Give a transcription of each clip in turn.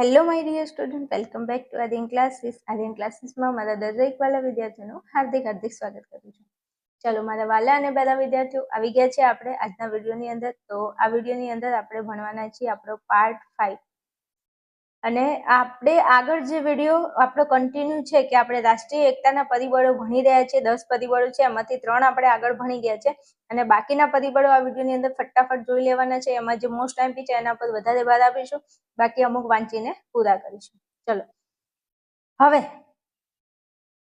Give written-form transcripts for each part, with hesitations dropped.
Hello my dear student, welcome back to Aryan classes. Aryan ક્લાસીસમાં મારા દરેક વાલા વિદ્યાર્થીઓનું હાર્દિક સ્વાગત કરું છું. ચલો મારા વાલા અને પહેલા વિદ્યાર્થીઓ આવી ગયા છે આપણે આજના વિડીયોની અંદર. તો આ વિડીયોની અંદર આપણે ભણવાના છીએ આપણો પાર્ટ 5 અને આપણે આગળ જે વિડીયો આપણો કન્ટિન્યુ છે કે આપણે રાષ્ટ્રીય એકતાના પરિબળો ભણી રહ્યા છીએ. 10 પરિબળો છે, એમાંથી 3 આપણે આગળ ભણી ગયા છે અને બાકીના પરિબળો આ વિડીયોની અંદર ફટાફટ જોઈ લેવાના છે. એમાં જે મોસ્ટ એમ્પી છે એના પર વધારે ભાર આપીશું, બાકી અમુક વાંચીને પૂરા કરીશું. ચલો હવે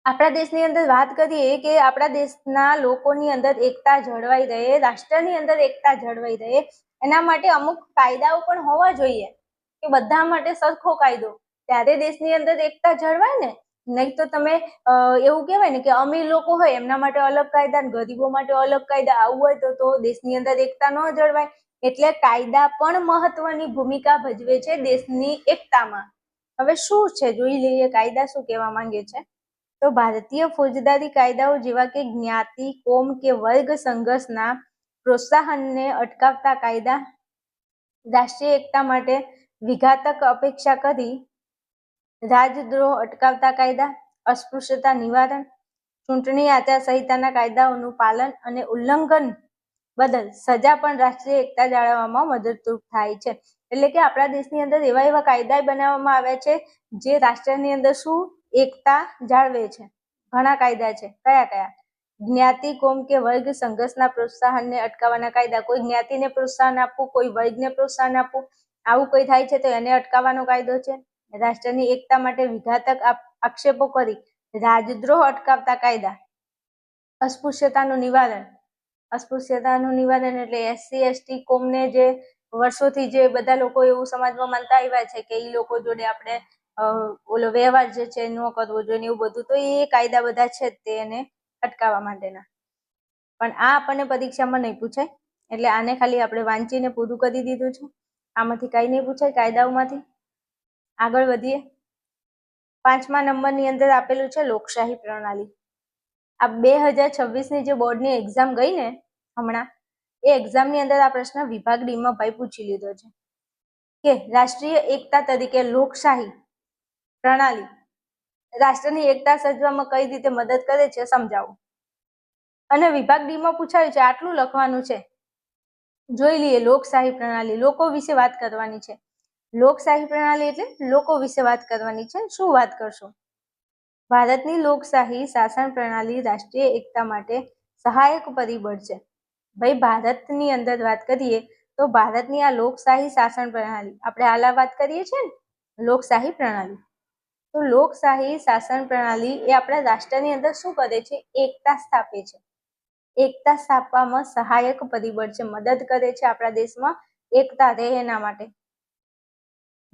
આપણા દેશની અંદર વાત કરીએ કે આપણા દેશના લોકોની અંદર એકતા જળવાઈ રહે, રાષ્ટ્રની અંદર એકતા જળવાઈ રહે, એના માટે અમુક કાયદાઓ પણ હોવા જોઈએ કે બધા માટે સરખો કાયદો, ત્યારે દેશની અંદર એકતા જળવાય ને. નહીં તો તમે એવું કહેવાય ને કે અમીર લોકો હોય એમના માટે અલગ કાયદા ને ગરીબો માટે અલગ કાયદા, આવું હોય તો દેશની અંદર એકતા ન જળવાય. એટલે કાયદા પણ મહત્વની ભૂમિકા ભજવે છે દેશની એકતામાં. હવે શું છે જોઈ લઈએ, કાયદા શું કહેવા માંગે છે. તો ભારતીય ફોજદારી કાયદાઓ જેવા કે જ્ઞાતિ, કોમ કે વર્ગ સંઘર્ષના પ્રોત્સાહનને અટકાવતા કાયદા, રાષ્ટ્રીય એકતા માટે વિઘાતક અપેક્ષા કરી રાજદ્રોહ અટકાવતા કાયદા, અસ્પૃશ્યતા નિવારણ, ચૂંટણી આચારસંહિતાના કાયદાઓનું પાલન અને ઉલ્લંઘન બદલ સજા પણ રાષ્ટ્રીય એકતા જાળવવામાં મદદરૂપ થાય છે. એટલે કે આપણા દેશની અંદર એવા કાયદા બનાવવામાં આવ્યા છે જે રાષ્ટ્રની અંદર શું એકતા જાળવે છે. ઘણા કાયદા છે. કયા કયા? જ્ઞાતિ, કોમ કે વર્ગ સંઘર્ષના પ્રોત્સાહનને અટકાવવાના કાયદા. કોઈ જ્ઞાતિને પ્રોત્સાહન આપવું, કોઈ વર્ગને પ્રોત્સાહન આપવું, આવું કોઈ થાય છે તો એને અટકાવવાનો કાયદો છે. રાષ્ટ્રની એકતા માટે વિઘાતક આક્ષેપો કરી રાજદ્રોહ અટકાવતા કાયદા. અસ્પૃશ્યતાનું નિવારણ. અસ્પૃશ્યતાનું નિવારણ એટલે એસસી એસટી કોમને જે વર્ષોથી જે બધા લોકો એવું સમાજમાં માનતા આવ્યા છે કે એ લોકો જોડે આપણે ઓલો વ્યવહાર જે છે ન કરવો જોઈએ એવું બધું, તો એ કાયદા બધા છે તેને અટકાવવા માટેના. પણ આ આપણને પરીક્ષામાં નહીં પૂછાય, એટલે આને ખાલી આપણે વાંચીને પૂરું કરી દીધું છે. આમાંથી કઈ નહીં પૂછાય કાયદાઓમાંથી. આગળ વધીએ. 5મા નંબરની અંદર આપેલું છે લોકશાહી પ્રણાલી. આ 2026ની જે બોર્ડની એક્ઝામ ગઈ ને હમણાં, એ એક્ઝામની અંદર આ પ્રશ્ન વિભાગ ડી માં ભાઈ પૂછી લીધો છે કે રાષ્ટ્રીય એકતા તરીકે લોકશાહી પ્રણાલી રાષ્ટ્રની એકતા સર્જવામાં કઈ રીતે મદદ કરે છે સમજાવો. અને વિભાગ ડી માં પૂછાયું છે, આટલું લખવાનું છે. જોઈ લઈએ. લોકશાહી પ્રણાલી, લોકો વિશે વાત કરવાની છે. લોકશાહી પ્રણાલી એટલે લોકો વિશે વાત કરવાની છે. શું વાત કરશો? ભારતની લોકશાહી શાસન પ્રણાલી રાષ્ટ્રીય એકતા માટે સહાયક પરિબળ છે. ભાઈ ભારતની અંદર વાત કરીએ તો ભારતની આ લોકશાહી શાસન પ્રણાલી, આપણે હાલ વાત કરીએ છીએ ને લોકશાહી પ્રણાલી, તો લોકશાહી શાસન પ્રણાલી એ આપણા રાષ્ટ્રની અંદર શું કરે છે? એકતા સ્થાપે છે. એકતા સ્થાપવામાં સહાયક પરિબળ છે, મદદ કરે છે આપણા દેશમાં એકતા રહે એના માટે.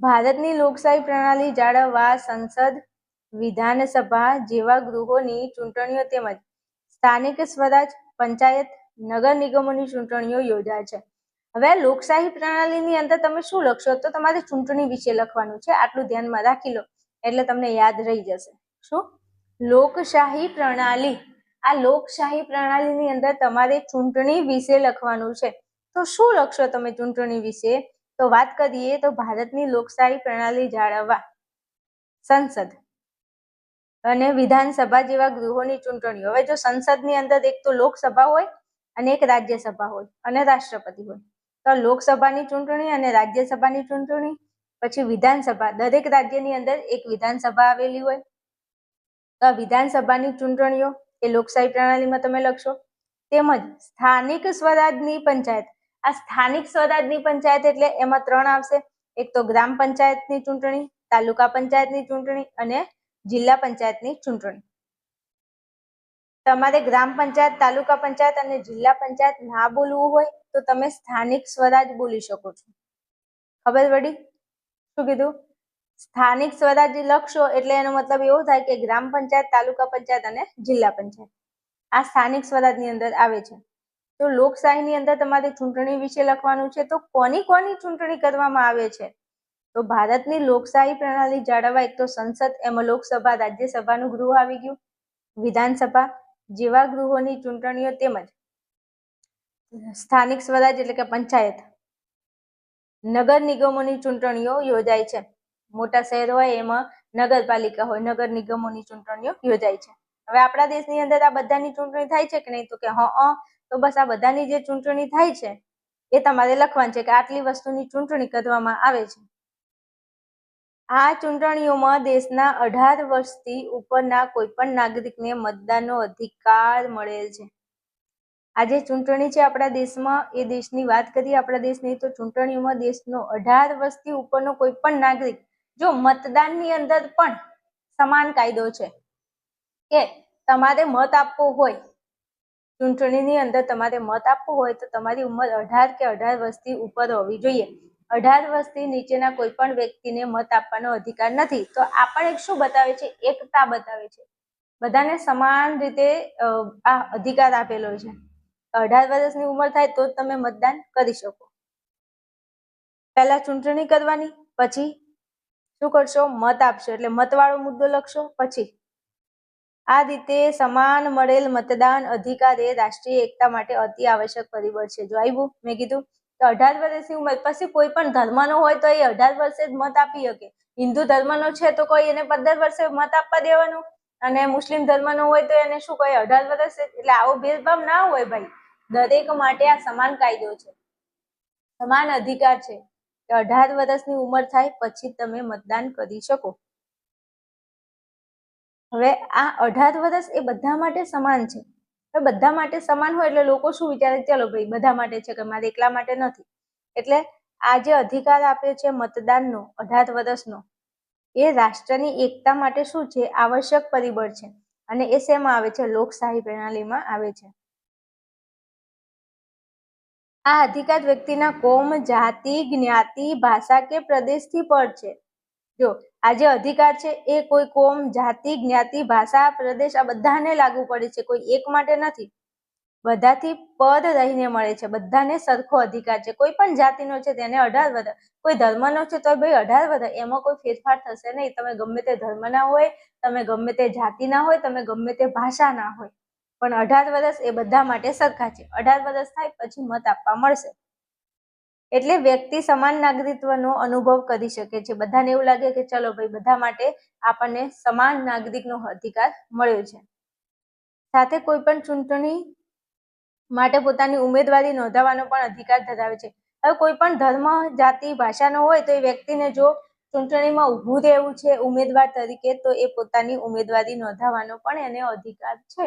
ભારતની લોકશાહી પ્રણાલી જાળવવા સંસદ, વિધાનસભા જેવા ગૃહોની ચૂંટણીઓ તેમજ સ્થાનિક સ્વરાજ, પંચાયત, નગર નિગમોની ચૂંટણીઓ યોજાય છે. હવે લોકશાહી પ્રણાલીની અંદર તમે શું લખશો? તો તમારે ચૂંટણી વિશે લખવાનું છે. આટલું ધ્યાનમાં રાખી લો એટલે તમને યાદ રહી જશે. શું? લોકશાહી પ્રણાલી. આ લોકશાહી પ્રણાલીની અંદર તમારે ચૂંટણી વિશે લખવાનું છે. તો શું લખશો તમે ચૂંટણી વિશે? તો વાત કરીએ તો ભારતની લોકશાહી પ્રણાલી જાળવવા સંસદ અને વિધાનસભા જેવા ગૃહોની ચૂંટણીઓ. હવે જો સંસદની અંદર એક તો લોકસભા હોય અને એક રાજ્યસભા હોય અને રાષ્ટ્રપતિ હોય, તો લોકસભાની ચૂંટણી અને રાજ્યસભાની ચૂંટણી, પછી વિધાનસભા, દરેક રાજ્યની અંદર એક વિધાનસભા આવેલી હોય, તો વિધાનસભાની ચૂંટણીઓ એ લોકશાહી પ્રણાલીમાં તમે લખશો. તેમજ સ્થાનિક સ્વરાજની પંચાયત. આ સ્થાનિક સ્વરાજની પંચાયત એટલે એમાં 3 આવશે. એક તો ગ્રામ પંચાયતની ચૂંટણી, તાલુકા પંચાયતની ચૂંટણી અને જિલ્લા પંચાયતની ચૂંટણી. તમારે ગ્રામ પંચાયત, તાલુકા પંચાયત અને જિલ્લા પંચાયત ના બોલવું હોય તો તમે સ્થાનિક સ્વરાજ બોલી શકો છો. ખબર પડી? શું કીધું? સ્થાનિક સ્વરાજ લખશો એટલે એનો મતલબ એવો થાય કે ગ્રામ પંચાયત, તાલુકા પંચાયત અને જિલ્લા પંચાયત આ સ્થાનિક સ્વરાજની અંદર આવે છે. તો લોકશાહીની અંદર તમારે ચૂંટણી વિશે લખવાનું છે. તો કોની ચૂંટણી કરવામાં આવે છે? તો ભારતની લોકશાહી પ્રણાલી જાળવવા એક તો સંસદ, એમાં લોકસભા, રાજ્યસભાનું ગૃહ આવી ગયું, વિધાનસભા જેવા ગૃહોની ચૂંટણીઓ તેમજ સ્થાનિક સ્વરાજ એટલે કે પંચાયત, નગર નિગમોની ચૂંટણીઓ યોજાય છે. મોટા શહેર હોય એમાં નગરપાલિકા હોય, નગર નિગમોની ચૂંટણીઓ યોજાય છે. હવે આપણા દેશની અંદર આ બધાની ચૂંટણી થાય છે કે નહીં? તો કે તો બસ આ બધાની જે ચૂંટણી થાય છે એ તમારે લખવાનું છે કે આટલી વસ્તુની ચૂંટણી કરવામાં આવે છે. આ ચૂંટણીઓમાં દેશના 18 વર્ષથી ઉપરના કોઈ પણ નાગરિકને મતદાનનો અધિકાર મળેલ છે. આ જે ચૂંટણી છે આપણા દેશમાં, એ દેશની વાત કરીએ આપણા દેશની, તો ચૂંટણીઓમાં દેશનો 18 વર્ષથી ઉપરનો કોઈ પણ નાગરિક જો મતદાનની અંદર પણ સમાન કાયદો છે કે તમારે મત આપવો હોય, ચૂંટણીની અંદર તમારે મત આપવો હોય તો તમારી ઉંમર 18 કે 18 વર્ષથી ઉપર હોવી જોઈએ. 18 વર્ષથી નીચેના કોઈ પણ વ્યક્તિને મત આપવાનો અધિકાર નથી. તો આ પણ એક શું બતાવે છે? એકતા બતાવે છે. બધાને સમાન રીતે આ અધિકાર આપેલો છે. 18 વર્ષની ઉંમર થાય તો જ તમે મતદાન કરી શકો. પહેલા ચૂંટણી કરવાની, પછી શું કરશો? મત આપશો, એટલે મતવાળો મુદ્દો લખશો. પછી આ રીતે સમાન મળેલ મતદાન અધિકાર એ રાષ્ટ્રીય એકતા માટે અતિ આવશ્યક પરિબળ છે. જો આવ્યું, મેં કીધું તો 18 વર્ષની ઉંમર, પછી કોઈ પણ ધર્મનો હોય તો એ 18 વર્ષે જ મત આપી શકે. હિન્દુ ધર્મનો છે તો કોઈ એને 15 વર્ષે મત આપવા દેવાનું, અને મુસ્લિમ ધર્મનો હોય તો એને શું કહે? 18 વર્ષે. એટલે આવો ભેદભાવ ના હોય ભાઈ. દરેક માટે આ સમાન કાયદો છે, સમાન અધિકાર છે કે 18 વર્ષની ઉંમર થાય પછી તમે મતદાન કરી શકો. હવે આ 18 વર્ષ એ બધા માટે સમાન છે. હવે બધા માટે સમાન હોય એટલે લોકો શું વિચારે? ચલો ભાઈ બધા માટે છે કે મારે એકલા માટે નથી. એટલે આ જે અધિકાર આપ્યો છે મતદાનનો 18 વર્ષનો, એ રાષ્ટ્રની એકતા માટે શું છે? આવશ્યક પરિબળ છે. અને એ શેમાં આવે છે? લોકશાહી પ્રણાલીમાં આવે છે. આ અધિકાર વ્યક્તિના કોમ, જાતિ, જ્ઞાતિ, ભાષા કે પ્રદેશથી પર છે. જો આ જે અધિકાર છે એ કોઈ કોમ, જાતિ, જ્ઞાતિ, ભાષા, પ્રદેશ આ બધાને લાગુ પડે છે, કોઈ એક માટે નથી. બધાથી પર રહીને મળે છે. બધાને સરખો અધિકાર છે. કોઈ પણ જાતિનો છે તેને 18 વર્ષ, કોઈ ધર્મનો છે તો ભાઈ 18 વર્ષ, એમાં કોઈ ફેરફાર થશે નહીં. તમે ગમે તે ધર્મના હોય, તમે ગમે તે જાતિના હોય, તમે ગમે તે ભાષાના હોય, પણ 18 વર્ષ એ બધા માટે સરખા છે. 18 વર્ષ થાય પછી મત આપવા મળશે. એટલે વ્યક્તિ સમાન નાગરિકત્વનો અનુભવ કરી શકે છે. બધાને એવું લાગે કે ચલો ભાઈ બધા માટે આપણને સમાન નાગરિકનો અધિકાર મળ્યો છે. સાથે કોઈ પણ ચૂંટણી માટે પોતાની ઉમેદવારી નોંધાવવાનો પણ અધિકાર ધરાવે છે. હવે કોઈ પણ ધર્મ, જાતિ, ભાષાનો હોય તો એ વ્યક્તિને જો ચૂંટણીમાં ઊભું રહેવું છે ઉમેદવાર તરીકે, તો એ પોતાની ઉમેદવારી નોંધાવવાનો પણ એને અધિકાર છે.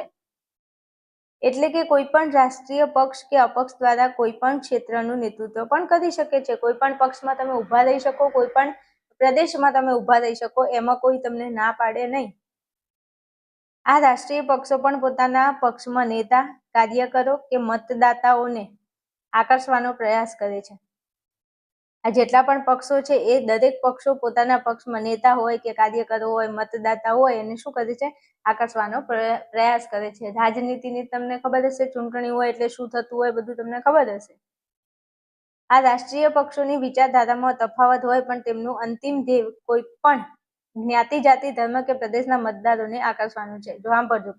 એટલે કે કોઈ પણ રાષ્ટ્રીય પક્ષ કે અપક્ષ દ્વારા કોઈ પણ ક્ષેત્રનું નેતૃત્વ પણ કરી શકે છે. કોઈ પણ પક્ષમાં તમે ઊભા રહી શકો, કોઈ પણ પ્રદેશમાં તમે ઊભા રહી શકો, એમાં કોઈ તમને ના પાડે નહીં. આ રાષ્ટ્રીય પક્ષો પણ પોતાના પક્ષમાં નેતા, કાર્યકરો કે મતદાતાઓને આકર્ષવાનો પ્રયાસ કરે છે. આ જેટલા પણ પક્ષો છે એ દરેક પક્ષો પોતાના પક્ષમાં નેતા હોય કે કાર્યકરો હોય, મતદાતા હોય, એને શું કરે છે? આકર્ષવાનો પ્રયાસ કરે છે. રાજનીતિની તમને ખબર હશે, ચૂંટણી હોય એટલે શું થતું હોય બધું તમને ખબર હશે. આ રાષ્ટ્રીય પક્ષોની વિચારધારામાં તફાવત હોય પણ તેમનું અંતિમ ધ્યેય કોઈ પણ જ્ઞાતિ, જાતિ, ધર્મ કે પ્રદેશના મતદારોને આકર્ષવાનું છે. જો સાંભળજો,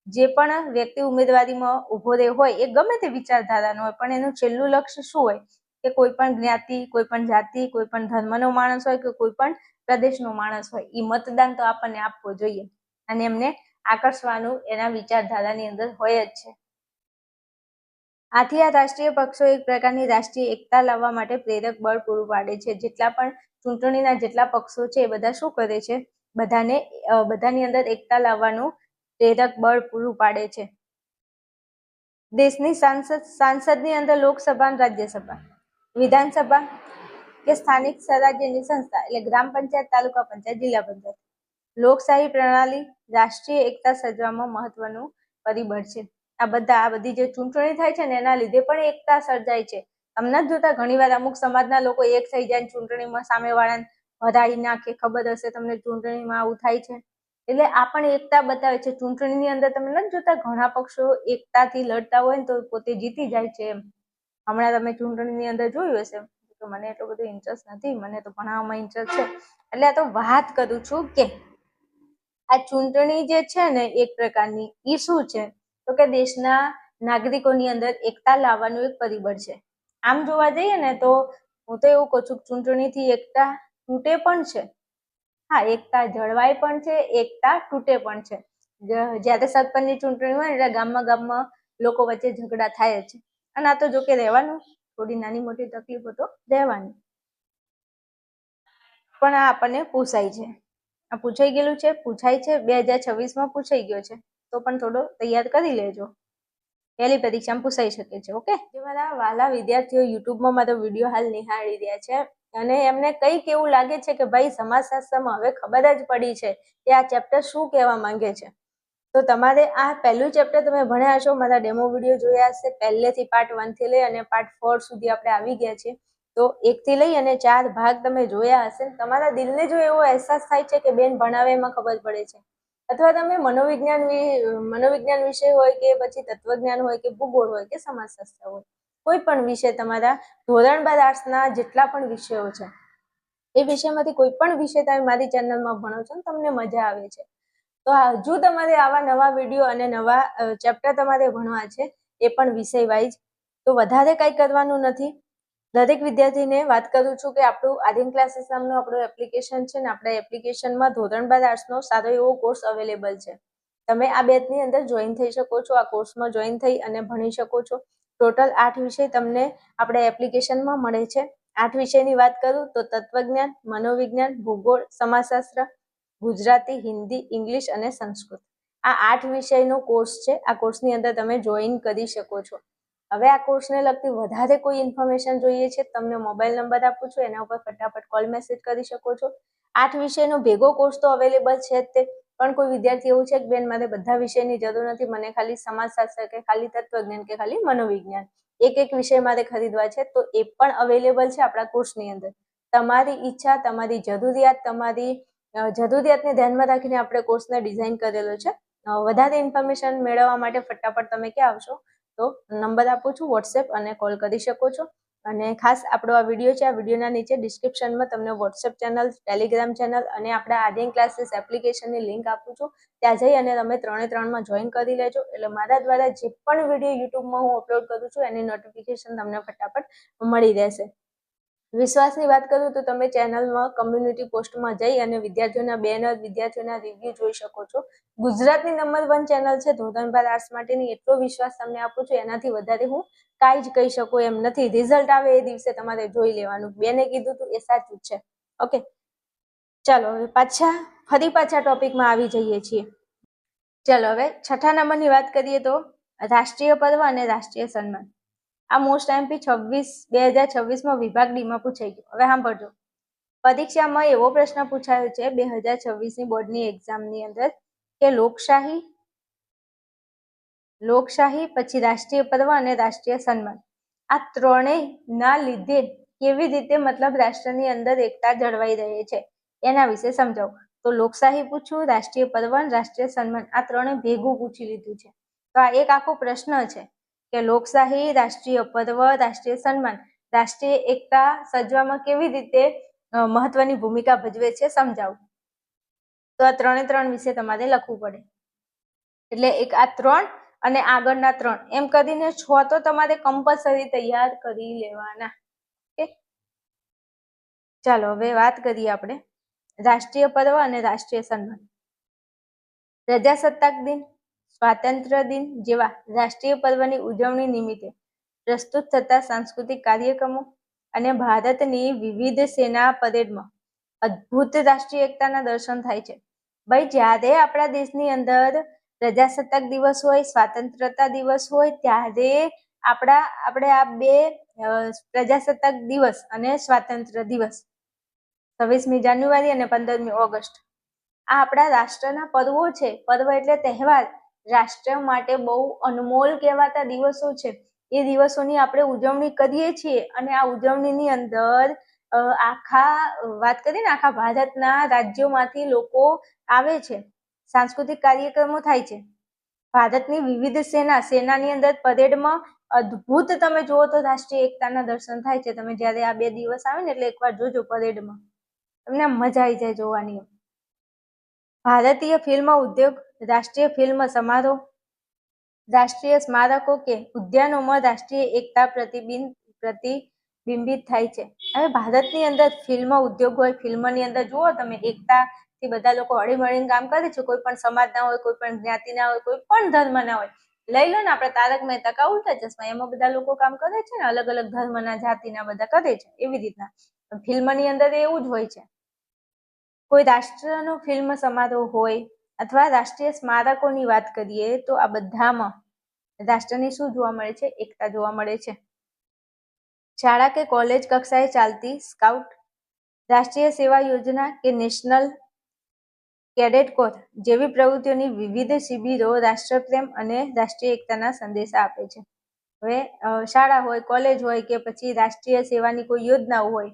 જે પણ વ્યક્તિ ઉમેદવારીમાં ઉભો રહ્યો હોય એ ગમે તે વિચારધારાનો હોય, પણ એનું છેલ્લું લક્ષ્ય શું હોય? કે કોઈ પણ જ્ઞાતિ, કોઈ પણ જાતિ, કોઈ પણ ધર્મનો માણસ હોય કે કોઈ પણ પ્રદેશનો માણસ હોય, એ મતદાન તો આપણને આપવો જોઈએ. અને એમને આકર્ષવાનું એના વિચારધારાની અંદર હોય જ છે. આથી આ રાષ્ટ્રીય પક્ષો એક પ્રકારની રાષ્ટ્રીય એકતા લાવવા માટે પ્રેરક બળ પૂરું પાડે છે. જેટલા પણ ચૂંટણીના જેટલા પક્ષો છે એ બધા શું કરે છે? બધાની અંદર એકતા લાવવાનું પ્રેરક બળ પૂરું પાડે છે. દેશની સાંસદની અંદર લોકસભા, રાજ્યસભા, વિધાનસભા કે સ્થાનિક સ્વરાજ્યની સંસ્થા એટલે ગ્રામ પંચાયત, તાલુકા પંચાયત, જિલ્લા પંચાયત. લોકશાહી પ્રણાલી રાષ્ટ્રીય એકતા સર્જવામાં મહત્વનું પરિબળ છે. આ બધી જે ચૂંટણી થાય છે ને એના લીધે પણ એકતા સર્જાય છે. તમને જ જોતા ઘણીવાર અમુક સમાજના લોકો એક થઈ જાય ચૂંટણીમાં સામેવાળાને હરાવી નાખે. ખબર હશે તમને ચૂંટણીમાં આવું થાય છે. એટલે આ પણ એકતા બતાવે છે. ચૂંટણીની અંદર તમે નથી જોતા ઘણા પક્ષો એકતાથી લડતા હોય ને તો પોતે જીતી જાય છે. હમણાં તમે ચૂંટણીની અંદર જોયું હશે. તો મને એટલો બધો ઇન્ટરેસ્ટ નથી, મને તો ભણાવવામાં ઇન્ટરેસ્ટ છે. એટલે આ તો વાત કરું છું કે આ ચૂંટણી જે છે ને એક પ્રકારની, એ શું છે? તો કે દેશના નાગરિકોની અંદર એકતા લાવવાનું એક પરિબળ છે. આમ જોવા જઈએ ને તો હું તો એવું કહું છું ચૂંટણીથી એકતા તૂટે પણ છે હા, એકતા જળવાય પણ છે, એકતા તૂટે પણ છે. જ્યારે સરપંચની ચૂંટણી હોય એટલે ગામમાં લોકો વચ્ચે ઝઘડા થાય છે, અને આ તો જોકે રહેવાનું, થોડી નાની મોટી તકલીફો તો રહેવાની, પણ આ આપણને પૂછાય છે. આ પૂછાઈ ગયેલું છે, પૂછાય છે, 2026માં પૂછાઈ ગયો છે, તો પણ થોડો તૈયાર કરી લેજો, પહેલી પરીક્ષામાં પૂછાઈ શકે છે. ઓકે, જે મારા વાલા વિદ્યાર્થીઓ યુટ્યુબમાં મારો વિડીયો હાલ નિહાળી રહ્યા છે અને એમને કંઈક એવું લાગે છે કે ભાઈ સમાજશાસ્ત્રમાં હવે ખબર જ પડી છે કે આ ચેપ્ટર શું કહેવા માંગે છે, તો તમારે આ પહેલું ચેપ્ટર તમે ભણ્યા છો, મારા ડેમો વિડીયો જોયા હશે, પહેલેથી પાર્ટ 1 થી લઈ અને પાર્ટ 4 સુધી આપણે આવી ગયા છે, તો 1 થી લઈ અને 4 ભાગ તમે જોયા હશે. તમારા દિલને જો એવો અહેસાસ થાય છે કે બેન ભણાવે એમાં ખબર પડે છે, અથવા તમે મનોવિજ્ઞાન વિષય હોય કે પછી તત્વજ્ઞાન હોય કે ભૂગોળ હોય કે સમાજશાસ્ત્ર હોય, કોઈ પણ વિષય તમારા ધોરણ 12 આર્ટ્સના જેટલા પણ વિષયો છે એ વિષયમાંથી કોઈ પણ વિષય તમે મારી ચેનલમાં ભણો છો તમને મજા આવે છે, તો હજુ તમારે આવા નવા વિડીયો અને નવા ચેપ્ટર તમારે ભણવા છે, એ પણ વિષય વાઇઝ, તો વધારે કંઈ કરવાનું નથી. દરેક વિદ્યાર્થીને વાત કરું છું કે આપણું આર્યન ક્લાસીસ નામનું આપણું એપ્લિકેશન છે ને, આપણા એપ્લિકેશનમાં ધોરણ 12 આર્ટ્સનો સારો એવો કોર્સ અવેલેબલ છે. તમે આ બેચની અંદર જોઈન થઈ શકો છો, આ કોર્સમાં જોઈન થઈ અને ભણી શકો છો. ટોટલ 8 વિષય તમને આપણે એપ્લિકેશનમાં મળે છે. 8 વિષયની વાત કરું તો તત્વજ્ઞાન, મનોવિજ્ઞાન, ભૂગોળ, સમાજશાસ્ત્ર, ગુજરાતી, હિન્દી, ઇંગ્લિશ અને સંસ્કૃત, આ 8 વિષયનો કોર્સ છે. આ કોર્સની અંદર તમે જોઈન કરી શકો છો. હવે આ કોર્સને લગતી વધારે કોઈ ઇન્ફોર્મેશન જોઈએ છે, તમને મોબાઈલ નંબર આપું છું, એના ઉપર ફટાફટ કોલ મેસેજ કરી શકો છો. 8 વિષયનો ભેગો કોર્સ તો અવેલેબલ છે જ તે, પણ કોઈ વિદ્યાર્થી એવું છે કે બેન મારે બધા વિષયની જરૂર નથી, મને ખાલી સમાજશાસ્ત્ર કે ખાલી તત્વજ્ઞાન કે ખાલી મનોવિજ્ઞાન એક વિષય મારે ખરીદવા છે, તો એ પણ અવેલેબલ છે આપણા કોર્સની અંદર. તમારી ઈચ્છા, તમારી જરૂરિયાત, તમારી જરૂરિયાતને ધ્યાનમાં રાખીને આપણે કોર્સને ડિઝાઇન કરેલો છે. વધારે ઇન્ફોર્મેશન મેળવવા માટે ફટાફટ તમે ક્યાં આવશો, તો નંબર આપું છું, વોટ્સએપ અને કોલ કરી શકો છો. અને ખાસ આપણો આ વિડીયો છે, આ વિડીયોના નીચે ડિસ્ક્રિપ્શનમાં તમને વોટ્સએપ ચેનલ, ટેલિગ્રામ ચેનલ અને આપણા આર્યન ક્લાસીસ એપ્લિકેશનની લિંક આપું છું, ત્યાં જઈ અને તમે 3 જોઈન કરી લેજો, એટલે મારા દ્વારા જે પણ વિડીયો યુટ્યુબમાં હું અપલોડ કરું છું એની નોટિફિકેશન તમને ફટાફટ મળી રહેશે. વિશ્વાસની વાત કરું તો તમે ચેનલમાં કમ્યુનિટી પોસ્ટમાં જઈ અને વિદ્યાર્થીઓના બેનર, વિદ્યાર્થીઓના રિવ્યુ જોઈ શકો છો. ગુજરાતની નંબર 1 ચેનલ છે ધોરણ 12 આર્ટ્સ માટેની, એટલો વિશ્વાસ તમને આપું છું, એનાથી વધારે હું કાંઈ જ કહી શકું એમ નથી. રિઝલ્ટ આવે એ દિવસે તમારે જોઈ લેવાનું, બેને કીધું હતું એ સાચું જ છે. ઓકે, ચાલો હવે પાછા ટોપિકમાં આવી જઈએ છીએ. ચાલો હવે 6થા નંબરની વાત કરીએ તો રાષ્ટ્રીય પર્વ અને રાષ્ટ્રીય સન્માન. આ મોસ્ટ એમપી 2026માં વિભાગ ડીમાં પૂછાઈ ગયું. હવે સાંભળજો, પરીક્ષામાં એવો પ્રશ્ન પૂછાયો છે 2026ની બોર્ડની એક્ઝામની અંદર કે લોકશાહી પછી રાષ્ટ્રીય પર્વ અને રાષ્ટ્રીય સન્માન, આ ત્રણેયના લીધે કેવી રીતે મતલબ રાષ્ટ્રની અંદર એકતા જળવાઈ રહે છે એના વિશે સમજાવો. તો લોકશાહી પૂછ્યું, રાષ્ટ્રીય પર્વ, રાષ્ટ્રીય સન્માન, આ ત્રણે ભેગું પૂછી લીધું છે. તો આ એક આખો પ્રશ્ન છે કે લોકશાહી, રાષ્ટ્રીય પર્વ, રાષ્ટ્રીય સન્માન રાષ્ટ્રીય એકતા સર્જવામાં કેવી રીતે મહત્વની ભૂમિકા ભજવે છે સમજાવો. તો આ 3 વિશે તમારે લખવું પડે, એટલે એક આ 3 અને આગળના 3 એમ કરીને 6 તો તમારે કમ્પલસરી તૈયાર કરી લેવાના. ચાલો હવે વાત કરીએ આપણે રાષ્ટ્રીય પર્વ અને રાષ્ટ્રીય સન્માન. પ્રજાસત્તાક દિન, સ્વાતંત્ર્ય દિન જેવા રાષ્ટ્રીય પર્વની ઉજવણી નિમિત્તે પ્રસ્તુત થતા સાંસ્કૃતિક કાર્યક્રમો અને ભારતની વિવિધ સેના પરેડમાં અદ્ભુત રાષ્ટ્રીય એકતાના દર્શન થાય છે. ભાઈ, જ્યારે આપણા દેશની અંદર પ્રજાસત્તાક દિવસ હોય, સ્વાતંત્રતા દિવસ હોય, ત્યારે આપણે આ બે પ્રજાસત્તાક દિવસ અને સ્વાતંત્ર્ય દિવસ 26મી જાન્યુઆરી અને 15મી ઓગસ્ટ આ આપણા રાષ્ટ્રના પર્વો છે. પર્વ એટલે તહેવાર, રાષ્ટ્ર માટે બહુ અનમોલ કહેવાતા દિવસો છે. એ દિવસોની આપણે ઉજવણી કરીએ છીએ અને આ ઉજવણીની અંદર વાત કરીએ ને આખા ભારતના રાજ્યોમાંથી લોકો આવે છે, સાંસ્કૃતિક કાર્યક્રમો થાય છે. ભારતની વિવિધ સેનાની અંદર પરેડમાં અદ્ભુત તમે જુઓ તો રાષ્ટ્રીય એકતાના દર્શન થાય છે. તમે જ્યારે આ 2 દિવસ આવે ને એટલે એકવાર જોજો પરેડમાં, તમને મજા આવી જાય જોવાની. ભારતીય ફિલ્મ ઉદ્યોગ, રાષ્ટ્રીય ફિલ્મ સમારોહ, રાષ્ટ્રીય સ્મારકો કે ઉદ્યાનોમાં રાષ્ટ્રીય એકતા પ્રતિબિંબિત બિંબિત થાય છે. હવે ભારતની અંદર ફિલ્મ ઉદ્યોગ હોય, ફિલ્મની અંદર જુઓ તમે એકતાથી બધા લોકો હળી મળીને કામ કરે છે. કોઈ પણ સમાજના હોય, કોઈ પણ જ્ઞાતિના હોય, કોઈ પણ ધર્મના હોય. લઈ લો ને આપણે તારક મહેતા કા ઉલ્ટા ચશ્મા, એમાં બધા લોકો કામ કરે છે ને, અલગ અલગ ધર્મના જાતિના બધા કરે છે. એવી રીતના ફિલ્મની અંદર એવું જ હોય છે. કોઈ રાષ્ટ્રનો ફિલ્મ સમારોહ હોય અથવા રાષ્ટ્રીય સ્મારકોની વાત કરીએ તો આ બધામાં રાષ્ટ્રની શું જોવા મળે છે? એકતા જોવા મળે છે. શાળા કે કોલેજ કક્ષાએ ચાલતી સ્કાઉટ, રાષ્ટ્રીય સેવા યોજના કે નેશનલ કેડેટ કોર જેવી પ્રવૃત્તિઓની વિવિધ શિબિરો રાષ્ટ્રપ્રેમ અને રાષ્ટ્રીય એકતાના સંદેશા આપે છે. હવે શાળા હોય, કોલેજ હોય કે પછી રાષ્ટ્રીય સેવાની કોઈ યોજનાઓ હોય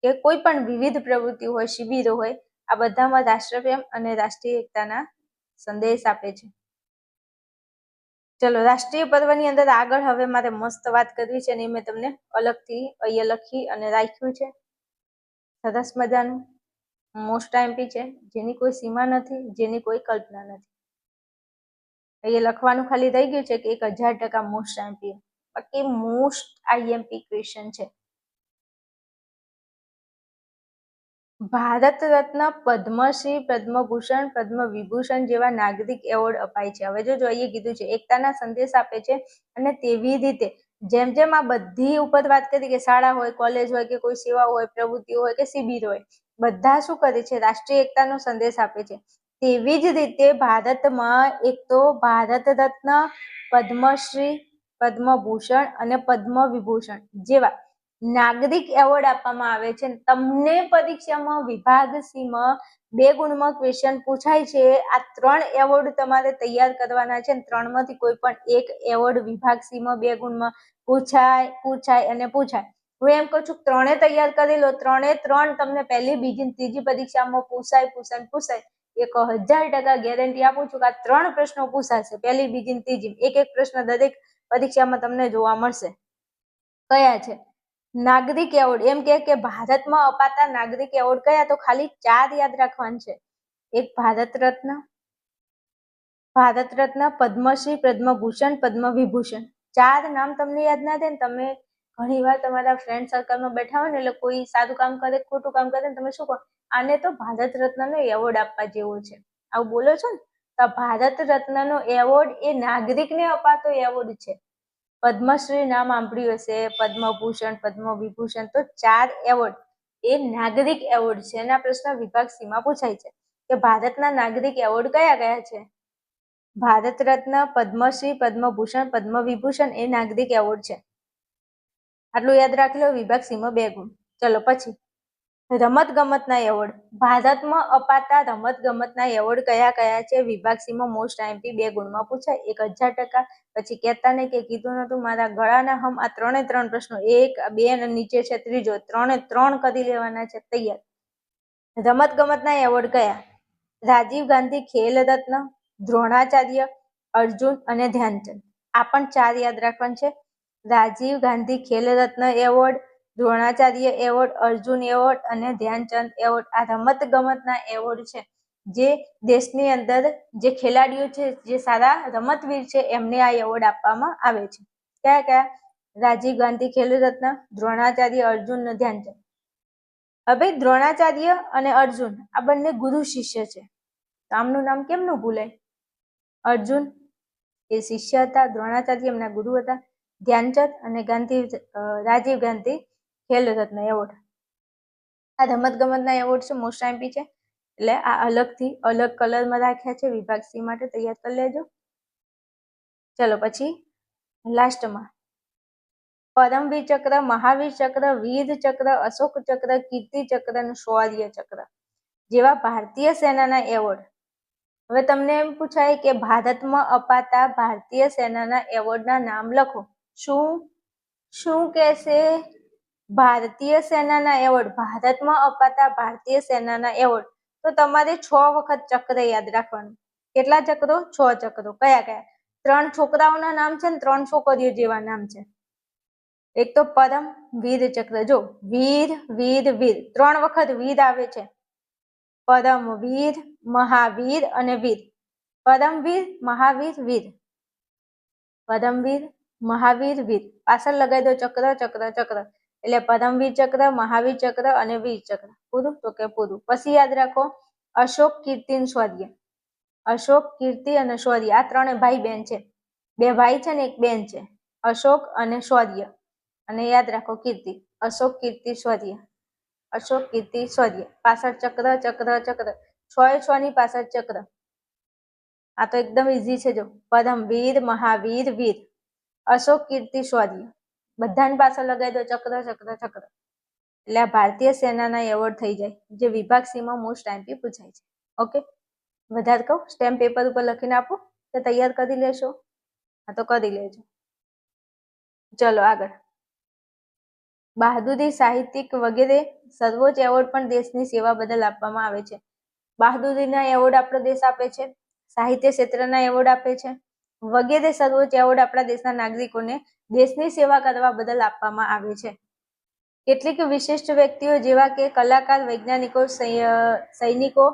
કે કોઈ પણ વિવિધ પ્રવૃત્તિઓ હોય, શિબિરો હોય, આ બધામાં રાષ્ટ્રપ્રેમ અને રાષ્ટ્રીય એકતાના સંદેશ આપે છે. ચલો, રાષ્ટ્રીય પર્વની અંદર આગળ હવે મારે મસ્ત વાત કરવી છે અને મેં તમને અલગથી અહીંયા લખી અને રાખ્યું છે. સરસ મજાનું મોસ્ટ આઈએમપી છે, જેની કોઈ સીમા નથી, જેની કોઈ કલ્પના નથી. અહીંયા લખવાનું ખાલી રહી ગયું છે કે 1000% મોસ્ટ આઈએમપી, બાકી મોસ્ટ આઈએમપી ક્વેશ્ચન છે. ભારત રત્ન, પદ્મશ્રી, પદ્મભૂષણ, પદ્મવિભૂષણ જેવા નાગરિક એવોર્ડ અપાય છે. હવે જો અહીંયા કીધું છે એકતાના સંદેશ આપે છે અને તેવી રીતે જેમ જેમ આ બધી ઉપર વાત કરી કે શાળા હોય, કોલેજ હોય કે કોઈ સેવા હોય, પ્રવૃત્તિઓ હોય કે શિબિર હોય, બધા શું કરે છે? રાષ્ટ્રીય એકતાનો સંદેશ આપે છે. તેવી જ રીતે ભારતમાં એક તો ભારત રત્ન, પદ્મશ્રી, પદ્મભૂષણ અને પદ્મવિભૂષણ જેવા નાગરિક એવોર્ડ આપવામાં આવે છે. તમને પરીક્ષામાં વિભાગ સીમાં 2 ગુણમાં ક્વેશ્ચન પૂછાય છે. આ 3 એવોર્ડ તમારે તૈયાર કરવાના છે. 3માંથી કોઈ પણ એક એવોર્ડ વિભાગ સીમાં 2 ગુણમાં પૂછાય. હું એમ કહું છું 3 તૈયાર કરી લો, 3 તમને પહેલી, બીજી, ત્રીજી પરીક્ષામાં પૂછાય. 1000% ગેરંટી આપું છું કે આ 3 પ્રશ્નો પૂછાશે, પહેલી, બીજી, ત્રીજી. એક પ્રશ્ન દરેક પરીક્ષામાં તમને જોવા મળશે. કયા છે? નાગરિક એવોર્ડ. એમ કે ભારતમાં અપાતા નાગરિક એવોર્ડ કયા? તો ખાલી 4 યાદ રાખવાનું છે. એક ભારત રત્ન, પદ્મશ્રી, પદ્મભૂષણ, પદ્મવિભૂષણ. 4 નામ તમને યાદ ના થાય ને, તમે ઘણી વાર તમારા ફ્રેન્ડ સર્કલમાં બેઠા હોય ને, એટલે કોઈ સારું કામ કરે, ખોટું કામ કરે ને, તમે શું કહો? આને તો ભારત રત્નનો એવોર્ડ આપવા જેવો છે, આવું બોલો છો ને. તો ભારત રત્નનો એવોર્ડ એ નાગરિકને અપાતો એવોર્ડ છે. પદ્મશ્રી નામ સાંભળ્યું હશે, પદ્મભૂષણ, પદ્મવિભૂષણ, તો 4 એવોર્ડ એ નાગરિક એવોર્ડ છે. એના પ્રશ્ન વિભાગ સીમાં પૂછાય છે કે ભારતના નાગરિક એવોર્ડ કયા છે? ભારત રત્ન, પદ્મશ્રી, પદ્મભૂષણ, પદ્મવિભૂષણ એ નાગરિક એવોર્ડ છે. આટલું યાદ રાખી લો, વિભાગ સીમાં 2 ગુણ. ચલો પછી રમત ગમતના એવોર્ડ. ભારતમાં અપાતા રમત ગમતના એવોર્ડ કયા છે? વિભાગ સીમાં મોસ્ટ આઈએમપી 2 ગુણમાં પૂછાય. 1000%. પછી કહેતા નહીં કે કીધું નતું મારા ગળાના હમ. આ 3 પ્રશ્નો, 1, 2 અને નીચે છે ત્રીજો, 3 કરી લેવાના છે તૈયાર. રમત ગમતના એવોર્ડ કયા? રાજીવ ગાંધી ખેલ રત્ન, દ્રોણાચાર્ય, અર્જુન અને ધ્યાનચંદ. આ પણ 4 યાદ રાખવાનું છે. Rajiv Gandhi Khel Ratna award, Dronacharya award, Arjun award અને ધ્યાનચંદ એવોર્ડ. આ રમત ગમતના એવોર્ડ છે જે દેશની અંદર જે ખેલાડીઓ છે, જે સારા રમતવીર છે, એમને આ એવોર્ડ આપવામાં આવે છે. કયા? રાજીવ ગાંધી ખેલ રત્ન, દ્રોણાચાર્ય, અર્જુન અને ધ્યાનચંદ. હવે દ્રોણાચાર્ય અને અર્જુન આ બંને ગુરુ શિષ્ય છે. આમનું નામ કેમ ન ભૂલાય? અર્જુન એ શિષ્ય હતા, દ્રોણાચાર્ય એમના ગુરુ હતા, ધ્યાનચંદ અને રાજીવ ગાંધી ખેલ રત્ન એવોર્ડ. આ રમત ગમતના એવોર્ડ છે, મોસ્ટ આઈએમપી છે, એટલે આ અલગથી અલગ કલરમાં રાખ્યા છે. વિભાગ સી માટે તૈયાર કરી લેજો. ચલો પછી લાસ્ટમાં પરમવીર ચક્ર, મહાવીર ચક્ર, વીર ચક્ર, અશોક ચક્ર, કીર્તિ ચક્ર અને શૌર્ય ચક્ર જેવા ભારતીય સેનાના એવોર્ડ. હવે તમને એમ પૂછાય કે ભારતમાં અપાતા ભારતીય સેનાના એવોર્ડના નામ લખો. શું કહેશે? ભારતીય સેનાના એવોર્ડ, ભારતમાં અપાતા ભારતીય સેનાના એવોર્ડ. તો તમારે 6 વખત ચક્ર યાદ રાખવાનું. કેટલા ચક્રો? 6 ચક્રો. કયા? 3 છોકરાઓના નામ છે ને 3 છોકરીઓ જેવા નામ છે. એક તો પરમ વીર ચક્ર. જો વીર, 3 વખત વીર આવે છે. પરમવીર, મહાવીર અને વીર. પરમવીર, મહાવીર, વીર. પરમવીર, મહાવીર, વીર. પાછળ લગાવી દો ચક્ર. એટલે પરમવીર ચક્ર, મહાવીર ચક્ર અને વીર ચક્ર. પૂરું? તો કે પૂરું. પછી યાદ રાખો અશોક, કીર્તિ, શૌર્ય. અશોક, કીર્તિ અને શૌર્ય આ ત્રણે ભાઈ બહેન છે. બે ભાઈ છે ને એક બેન છે, અશોક અને શૌર્ય. અને યાદ રાખો કીર્તિ. અશોક, કીર્તિ, શૌર્ય. અશોક, કીર્તિ, શૌર્ય. પાછળ ચક્ર ચક્ર ચક્ર, 6 ની પાછળ ચક્ર. આ તો એકદમ ઈઝી છે. જો પરમવીર, મહાવીર, વીર. અશોક, કીર્તિ, શૌર્ય બધાની પાછળ લગાવી દો ચક્ર ચક્ર ચક્ર. એટલે આ ભારતીય સેનાના એવોર્ડ થઈ જાય, જે વિભાગ સીમાં મોસ્ટ ટાઈમથી પૂછાય છે. ઓકે, વધારે કહું સ્ટેમ્પ પેપર ઉપર લખીને આપો તો તૈયાર કરી લેશો. હા તો કરી લેજો. ચલો આગળ. બહાદુરી, સાહિત્યિક વગેરે સર્વોચ્ચ એવોર્ડ પણ દેશની સેવા બદલ આપવામાં આવે છે. બહાદુરીના એવોર્ડ આપણો દેશ આપે છે, સાહિત્ય ક્ષેત્રના એવોર્ડ આપે છે, વગેરે સર્વોચ્ચ એવોર્ડ આપણા દેશના નાગરિકોને દેશની સેવા કરવા બદલ આપવામાં આવે છે. કેટલીક વિશિષ્ટ વ્યક્તિઓ જેવા કે કલાકાર, વૈજ્ઞાનિકો, સૈનિકો,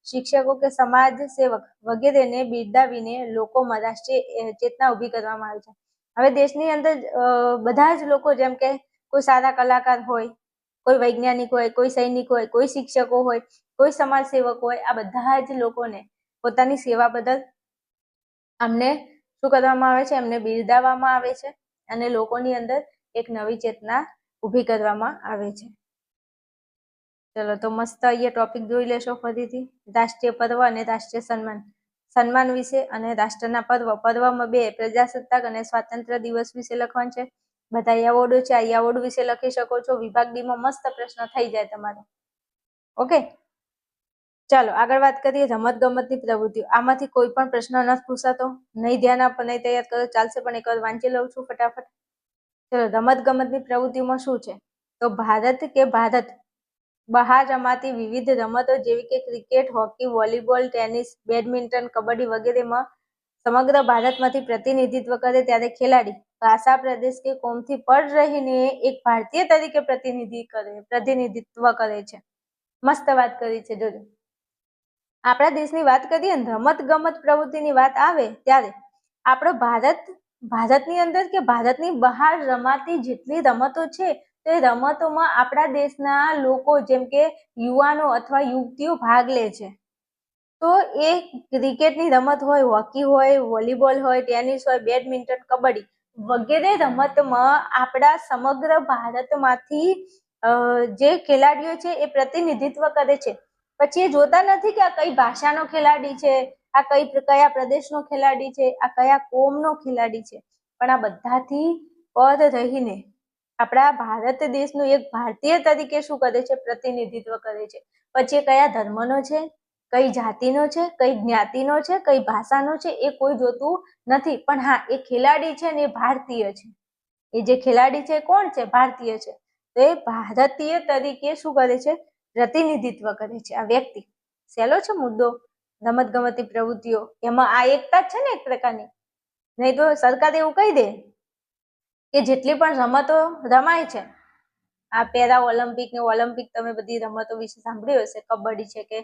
શિક્ષકો કે સમાજ સેવક વગેરેને બિરદાવીને લોકોમાં રાષ્ટ્રીય ચેતના ઊભી કરવામાં આવે છે. હવે દેશની અંદર બધા જ લોકો, જેમ કે કોઈ સારા કલાકાર હોય, કોઈ વૈજ્ઞાનિક હોય, કોઈ સૈનિક હોય, કોઈ શિક્ષકો હોય, કોઈ સમાજ સેવક હોય, આ બધા જ લોકોને પોતાની સેવા બદલ અમને શું કરવામાં આવે છે? એમને બિરદાવવામાં આવે છે અને લોકોની અંદર એક નવી ચેતના ઊભી કરવામાં આવે છે. ચલો તો મસ્ત અહીંયા ટોપિક જોઈ લેશો ફરીથી. રાષ્ટ્રીય પર્વ અને રાષ્ટ્રીય સન્માન. સન્માન વિશે અને રાષ્ટ્રના પર્વ. પર્વમાં 2 પ્રજાસત્તાક અને સ્વાતંત્ર્ય દિવસ વિશે લખવાનું છે. બધા એવોર્ડો છે, આ એવોર્ડ વિશે લખી શકો છો. વિભાગ ડીમાં મસ્ત પ્રશ્ન થઈ જાય તમારો. ઓકે, ચાલો આગળ વાત કરીએ રમત ગમતની પ્રવૃત્તિઓ. આમાંથી કોઈ પણ પ્રશ્ન નથી પૂછાતો, નહીં ધ્યાન આપો, નહીં તૈયાર કરો ચાલશે, પણ એકવાર વાંચી લઉં છું ફટાફટ. ચલો, રમત ગમતની પ્રવૃત્તિઓમાં શું છે? તો ભારત કે ભારત બહાર રમાતી વિવિધ રમતો જેવી કે cricket, hockey, volleyball, tennis, badminton, kabaddi વગેરેમાં સમગ્ર ભારતમાંથી પ્રતિનિધિત્વ કરે ત્યારે ખેલાડી ભાષા, પ્રદેશ કે કોમથી પર રહીને એક ભારતીય તરીકે પ્રતિનિધિત્વ કરે છે. મસ્ત વાત કરી છે. જોજો, આપણા દેશની વાત કરીએ ને રમત ગમત પ્રવૃત્તિની વાત આવે ત્યારે આપણો ભારતની અંદર કે ભારતની બહાર રમાતી જેટલી રમતો છે તે રમતોમાં આપણા દેશના લોકો, જેમ કે યુવાનો અથવા યુવતીઓ ભાગ લે છે. તો એ ક્રિકેટની રમત હોય, હોકી હોય, વોલીબોલ હોય, ટેનિસ હોય, બેડમિન્ટન, કબડ્ડી વગેરે રમતમાં આપણા સમગ્ર ભારતમાંથી જે ખેલાડીઓ છે એ પ્રતિનિધિત્વ કરે છે. પછી એ જોતા નથી કે આ કઈ ભાષાનો ખેલાડી છે, આ કયા પ્રદેશનો ખેલાડી છે, આ કયા કોમનો ખેલાડી છે, પણ આ બધાથી પર રહીને આપણા ભારત દેશનું એક ભારતીય તરીકે શું કરે છે? પ્રતિનિધિત્વ કરે છે. પછી કયા ધર્મનો છે, કઈ જાતિનો છે, કઈ જ્ઞાતિનો છે, કઈ ભાષાનો છે, એ કોઈ જોતું નથી. પણ હા, એ ખેલાડી છે ને એ ભારતીય છે. એ જે ખેલાડી છે કોણ છે? ભારતીય છે. તો એ ભારતીય તરીકે શું કરે છે? પ્રતિનિધિત્વ કરે છે. આ વ્યક્તિ સહેલો છે મુદ્દો. રમત ગમતની પ્રવૃત્તિઓ એમાં આ એકતા જ છે ને એક પ્રકારની. નહીં તો સરકાર એવું કહી દે કે જેટલી પણ રમતો રમાય છે, આ પેરા ઓલિમ્પિક ને ઓલિમ્પિક, તમે બધી રમતો વિશે સાંભળ્યું હશે, કબડ્ડી છે કે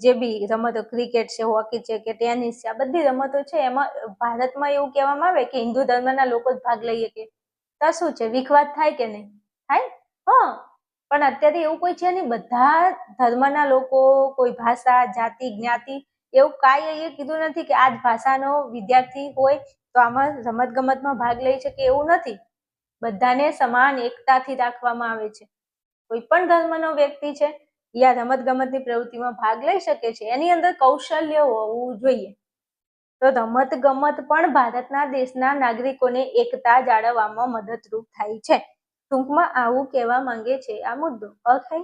જે બી રમતો, ક્રિકેટ છે, હોકી છે કે ટેનિસ છે, આ બધી રમતો છે, એમાં ભારતમાં એવું કહેવામાં આવે કે હિન્દુ ધર્મના લોકો જ ભાગ લઈ શકે. તો શું છે? વિખવાદ થાય કે નહીં થાય? હા, પણ અત્યારે એવું કોઈ છે નહીં. બધા ધર્મના લોકો, કોઈ ભાષા, જાતિ, જ્ઞાતિ એવું કાંઈ અહીંયા કીધું નથી કે આ જ ભાષાનો વિદ્યાર્થી હોય તો આમાં રમત ગમતમાં ભાગ લઈ શકે, એવું નથી. બધાને સમાન એકતાથી રાખવામાં આવે છે. કોઈ પણ ધર્મનો વ્યક્તિ છે યા રમત ગમતની પ્રવૃત્તિમાં ભાગ લઈ શકે છે. એની અંદર કૌશલ્ય હોવું જોઈએ. તો રમત ગમત પણ ભારતના દેશના નાગરિકોને એકતા જાળવવામાં મદદરૂપ થાય છે. ટૂંકમાં આવું કહેવા માંગે છે આ મુદ્દો. ઓકે,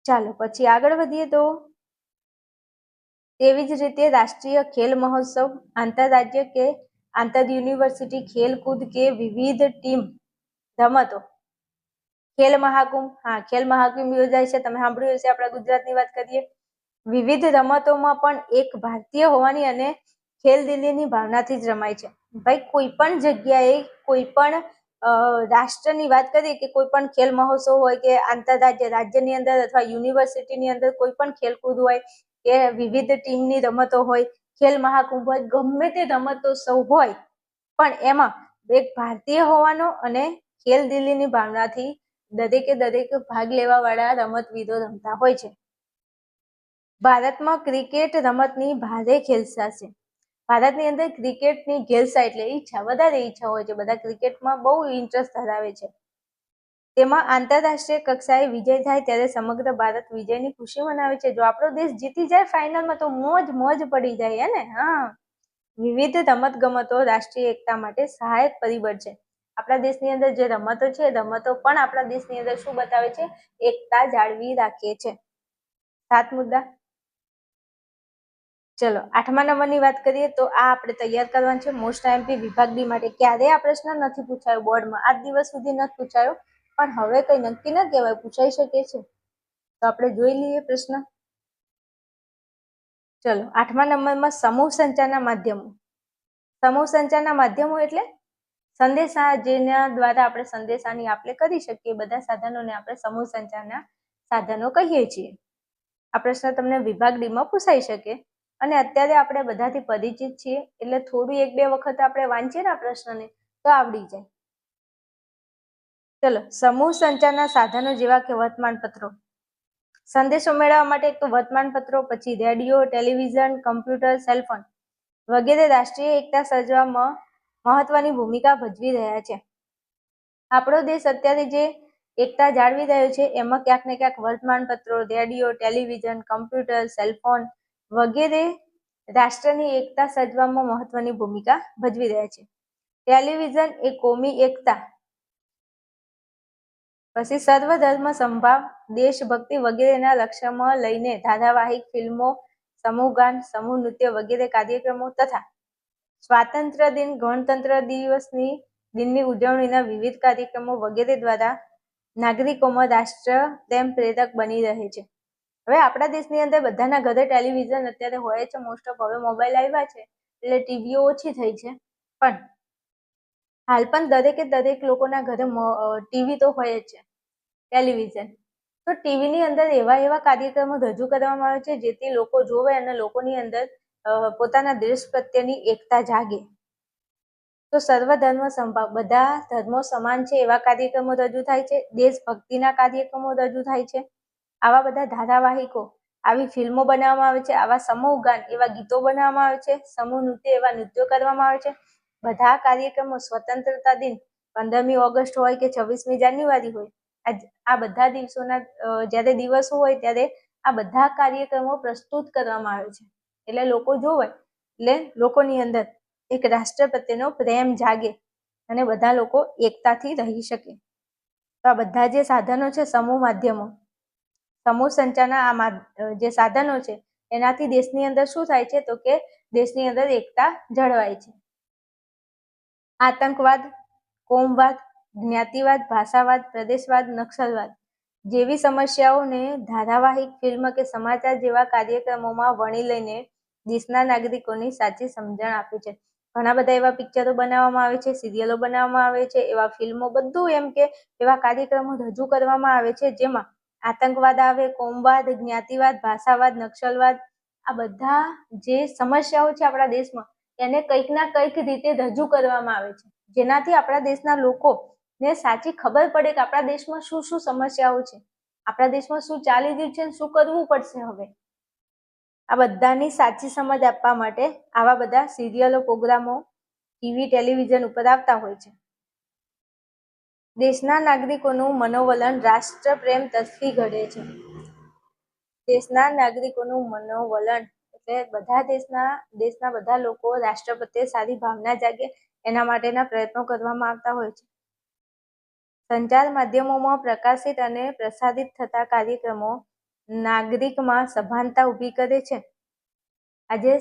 ચાલો પછી આગળ વધીએ. તો તેવી જ રીતે રાષ્ટ્રીય ખેલ મહોત્સવ, આંતરરાજ્ય કે આંતર યુનિવર્સિટી ખેલકૂદ કે વિવિધ ટીમ રમતો, ખેલ મહાકુંભ. હા, ખેલ મહાકુંભ યોજાય છે, તમે સાંભળ્યું હશે. આપણા ગુજરાતની વાત કરીએ, વિવિધ રમતોમાં પણ એક ભારતીય હોવાની અને ખેલદિલીની ભાવનાથી જ રમાય છે. ભાઈ, કોઈ પણ જગ્યાએ, કોઈ પણ રાષ્ટ્રની વાત કરીએ કે કોઈ પણ ખેલ મહોત્સવ હોય કે આંતરરાજ્ય, રાજ્યની અંદર અથવા યુનિવર્સિટીની અંદર કોઈ પણ ખેલકૂદ હોય કે વિવિધ ટીમની રમતો હોય, ખેલ મહાકુંભ હોય, ગમે તે રમતોત્સવ હોય, પણ એમાં એક ભારતીય હોવાનો અને ખેલદિલીની ભાવનાથી દરેક ભાગ લેવા વાળા રમતવીરો રમતા હોય છે. ભારતમાં ક્રિકેટ રમતની ભારે ખેલસા છે. ભારતની અંદર ક્રિકેટની ખેલસા એટલે ઈચ્છા, વધારે ઈચ્છા હોય છે. બધા ક્રિકેટમાં બહુ ઇન્ટરેસ્ટ ધરાવે છે. તેમાં આંતરરાષ્ટ્રીય કક્ષાએ વિજય થાય ત્યારે સમગ્ર ભારત વિજયની ખુશી મનાવે છે. જો આપણો દેશ જીતી જાય ફાઇનલમાં તો મોજ પડી જાય ને. હા, વિવિધ રમતગમતો રાષ્ટ્રીય એકતા માટે સહાયક પરિબળ છે. આપણા દેશની અંદર જે રમતો છે, રમતો પણ આપણા દેશની અંદર શું બતાવે છે? એકતા જાળવી રાખે છે. 7 મુદ્દા. ચલો 8મા નંબરની વાત કરીએ તો આ આપણે તૈયાર કરવાનું છે મોસ્ટ આઈએમપી વિભાગ ડી માટે. ક્યારે આ પ્રશ્ન નથી પૂછાયો બોર્ડમાં, આજ દિવસ સુધી નથી પૂછાયો, પણ હવે કઈ નક્કી ન કહેવાય, પૂછાઈ શકે છે. તો આપણે જોઈ લઈએ પ્રશ્ન. ચલો 8મા નંબરમાં સમૂહ સંચારના માધ્યમો. સમૂહ સંચારના માધ્યમો એટલે સંદેશા, જેના દ્વારા આપણે સંદેશાની આપણે કરી શકીએ. બધા સાધનોને આપણે સમૂહ સંચારના સાધનો કહીએ છીએ. આ પ્રશ્ન તમને વિભાગ ડી માં પૂછાઈ શકે. અને અત્યારે આપણે બધાથી પરિચિત છીએ એટલે થોડું 1-2 વખત આપણે વાંચીએ ને આ પ્રશ્નને તો આવડી જાય. ચલો, સમૂહ સંચારના સાધનો જેવા કે વર્તમાનપત્રો. સંદેશો મેળવવા માટે એક તો વર્તમાનપત્રો, પછી રેડિયો, ટેલિવિઝન, કમ્પ્યુટર, સેલફોન વગેરે રાષ્ટ્રીય એકતા સર્જવામાં મહત્વની ભૂમિકા ભજવી રહ્યા છે. આપણો દેશ અત્યારે જે એકતા જાળવી રહ્યો છે એમાં ક્યાંક ને ક્યાંક વર્તમાનપત્રો, રેડિયો, ટેલિવિઝન, કમ્પ્યુટર, સેલફોન વગેરે રાષ્ટ્રની એકતા સર્જવામાં મહત્વની ભૂમિકા ભજવી રહ્યા છે. ટેલિવિઝન એ કોમી એકતા, પછી સર્વધર્મ સંભાવ, દેશભક્તિ વગેરેના લક્ષ્યમાં લઈને ધારાવાહિક ફિલ્મો, સમૂહગાન, સમૂહ નૃત્ય વગેરે કાર્યક્રમો તથા સ્વાતંત્ર્ય દિન, ગણતંત્ર દિનની ઉજવણીના વિવિધ કાર્યક્રમો વગેરે દ્વારા નાગરિકોમાં રાષ્ટ્ર પ્રેમ પ્રેરક બની રહે છે. હવે આપણા દેશની અંદર બધાના ઘરે ટેલિવિઝન અત્યારે હોય છે. મોસ્ટ ઓફ હવે મોબાઈલ આવ્યા છે એટલે ટીવીઓ ઓછી થઈ છે, પણ હાલ પણ દરેક લોકોના ઘરે ટીવી તો હોય જ છે, ટેલિવિઝન. તો ટીવીની અંદર એવા કાર્યક્રમો રજૂ કરવામાં આવે છે જેથી લોકો જોવે અને લોકોની અંદર પોતાના દેશ પ્રત્યેની એકતા જાગે. તો સર્વધર્મ સંભાવ, બધા ધર્મો સમાન છે એવા કાર્યક્રમો રજૂ થાય છે. દેશભક્તિના કાર્યક્રમો રજૂ થાય છે. આવા બધા ધારાવાહિકો, આવી ફિલ્મો બનાવવામાં આવે છે. આવા સમૂહ ગાન, એવા ગીતો બનાવવામાં આવે છે. સમૂહ નૃત્ય, એવા નૃત્યો કરવામાં આવે છે. બધા કાર્યક્રમો સ્વતંત્રતા દિન 15મી ઓગસ્ટ હોય કે 26મી જાન્યુઆરી હોય, આ બધા દિવસોના જ્યારે દિવસો હોય ત્યારે આ બધા કાર્યક્રમો પ્રસ્તુત કરવામાં આવે છે. એટલે લોકો જોવે એટલે લોકોની અંદર એક રાષ્ટ્ર પ્રત્યેનો પ્રેમ જાગે અને બધા લોકો એકતાથી રહી શકે. તો આ બધા જે સાધનો છે, સમૂહ માધ્યમો, સમૂહ સંચારના જે સાધનો છે એનાથી દેશની અંદર શું થાય છે તો કે દેશની અંદર એકતા જળવાય છે. આતંકવાદ, કોમવાદ, જ્ઞાતિવાદ, ભાષાવાદ, પ્રદેશવાદ, નક્સલવાદ જેવી સમસ્યાઓને ધારાવાહિક, ફિલ્મ કે સમાચાર જેવા કાર્યક્રમોમાં વણી લઈને દેશના નાગરિકોની સાચી સમજણ આપે છે. ઘણા બધા એવા પિક્ચરો બનાવવામાં આવે છે, સિરિયલો બનાવવામાં આવે છે, એવા ફિલ્મો, બધું એમ કે એવા કાર્યક્રમો રજૂ કરવામાં આવે છે જેમાં આતંકવાદ આવે, કોમવાદ, જ્ઞાતિવાદ, ભાષાવાદ, નક્સલવાદ, આ બધા જે સમસ્યાઓ છે આપણા દેશમાં એને કંઈક ના કંઈક રીતે રજૂ કરવામાં આવે છે, જેનાથી આપણા દેશના લોકોને સાચી ખબર પડે કે આપણા દેશમાં શું શું સમસ્યાઓ છે, આપણા દેશમાં શું ચાલી રહ્યું છે, શું કરવું પડશે. હવે આ બધાની સાચી સમજ આપવા માટે આવા બધા સિરિયલો, પ્રોગ્રામો ટીવી, ટેલિવિઝન ઉપર આવતા હોય છે. દેશના નાગરિકોનું મનોવલણ રાષ્ટ્રપ્રેમ તરફી ઘડે છે. દેશના નાગરિકોનું મનોવલણ એટલે બધા દેશના બધા લોકો રાષ્ટ્ર પ્રત્યે સારી ભાવના જાગે એના માટેના પ્રયત્નો કરવામાં આવતા હોય છે. સંચાર માધ્યમોમાં પ્રકાશિત અને પ્રસારિત થતા કાર્યક્રમો નાગરિકમાં સભાનતા ઊભી કરે છે. આજે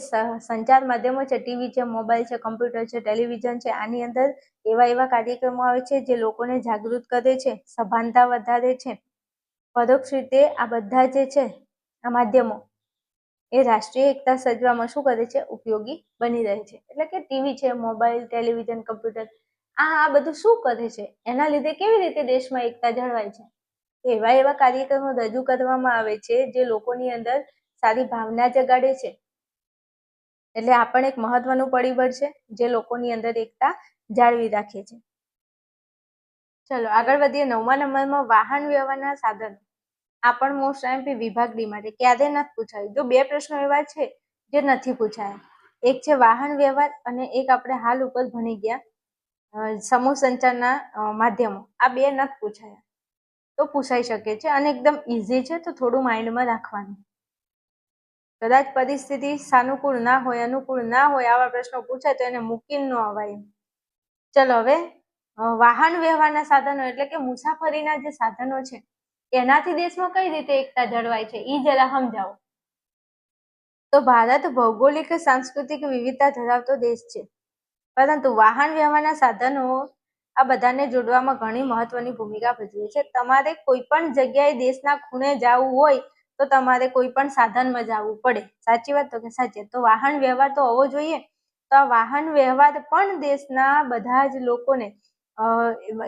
સંચાર માધ્યમો છે, ટીવી છે, મોબાઈલ છે, કમ્પ્યુટર છે, ટેલિવિઝન છે, આની અંદર એવા કાર્યક્રમો આવે છે જે લોકોને જાગૃત કરે છે, સભાનતા વધારે છે. પરોક્ષ રીતે આ બધા જે છે આ માધ્યમો એ રાષ્ટ્રીય એકતા સર્જવામાં શું કરે છે? ઉપયોગી બની રહે છે. એટલે કે ટીવી છે, મોબાઈલ, ટેલિવિઝન, કમ્પ્યુટર આ બધું શું કરે છે? એના લીધે કેવી રીતે દેશમાં એકતા જળવાય છે? એવા કાર્યક્રમો રજૂ કરવામાં આવે છે જે લોકોની અંદર સારી ભાવના જગાડે છે. એટલે આ પણ એક મહત્વનું પરિબળ છે જે લોકોની અંદર એકતા જાળવી રાખે છે. ચલો આગળ વધીએ. 9મા નંબરમાં વાહન વ્યવહારના સાધનો. આ પણ મોસ્ટ આઈએમપી વિભાગ ડી માટે ક્યારે નથી પૂછાયું. જો બે પ્રશ્નો એવા છે જે નથી પૂછાયા. એક છે વાહન વ્યવહાર અને એક આપણે હાલ ઉપર ભણી ગયા સમૂહ સંચારના માધ્યમો. આ બે નથી પૂછાયા તો પૂછાઈ શકે છે અને એકદમ ઈઝી છે, તો થોડું માઇન્ડમાં રાખવાનું. કદાચ પરિસ્થિતિ સાનુકૂળ ના હોય, અનુકૂળ ના હોય, આવા પ્રશ્નો પૂછાય તો એને મૂકીને ન અવાય. ચલો હવે વાહન વ્યવહારના સાધનો એટલે કે મુસાફરીના જે સાધનો છે એનાથી દેશમાં કઈ રીતે એકતા જળવાય છે એ જરા સમજાવો. તો ભારત ભૌગોલિક સાંસ્કૃતિક વિવિધતા ધરાવતો દેશ છે, પરંતુ વાહન વ્યવહારના સાધનો આ બધાને જોડવામાં ઘણી મહત્વની ભૂમિકા ભજવે છે. તમારે કોઈ પણ જગ્યાએ દેશના ખૂણે જવું હોય તો તમારે કોઈ પણ સાધનમાં જવું પડે. સાચી વાત? તો કે સાચી. તો વાહન વ્યવહાર તો હોવો જોઈએ. તો આ વાહન વ્યવહાર પણ દેશના બધા જ લોકોને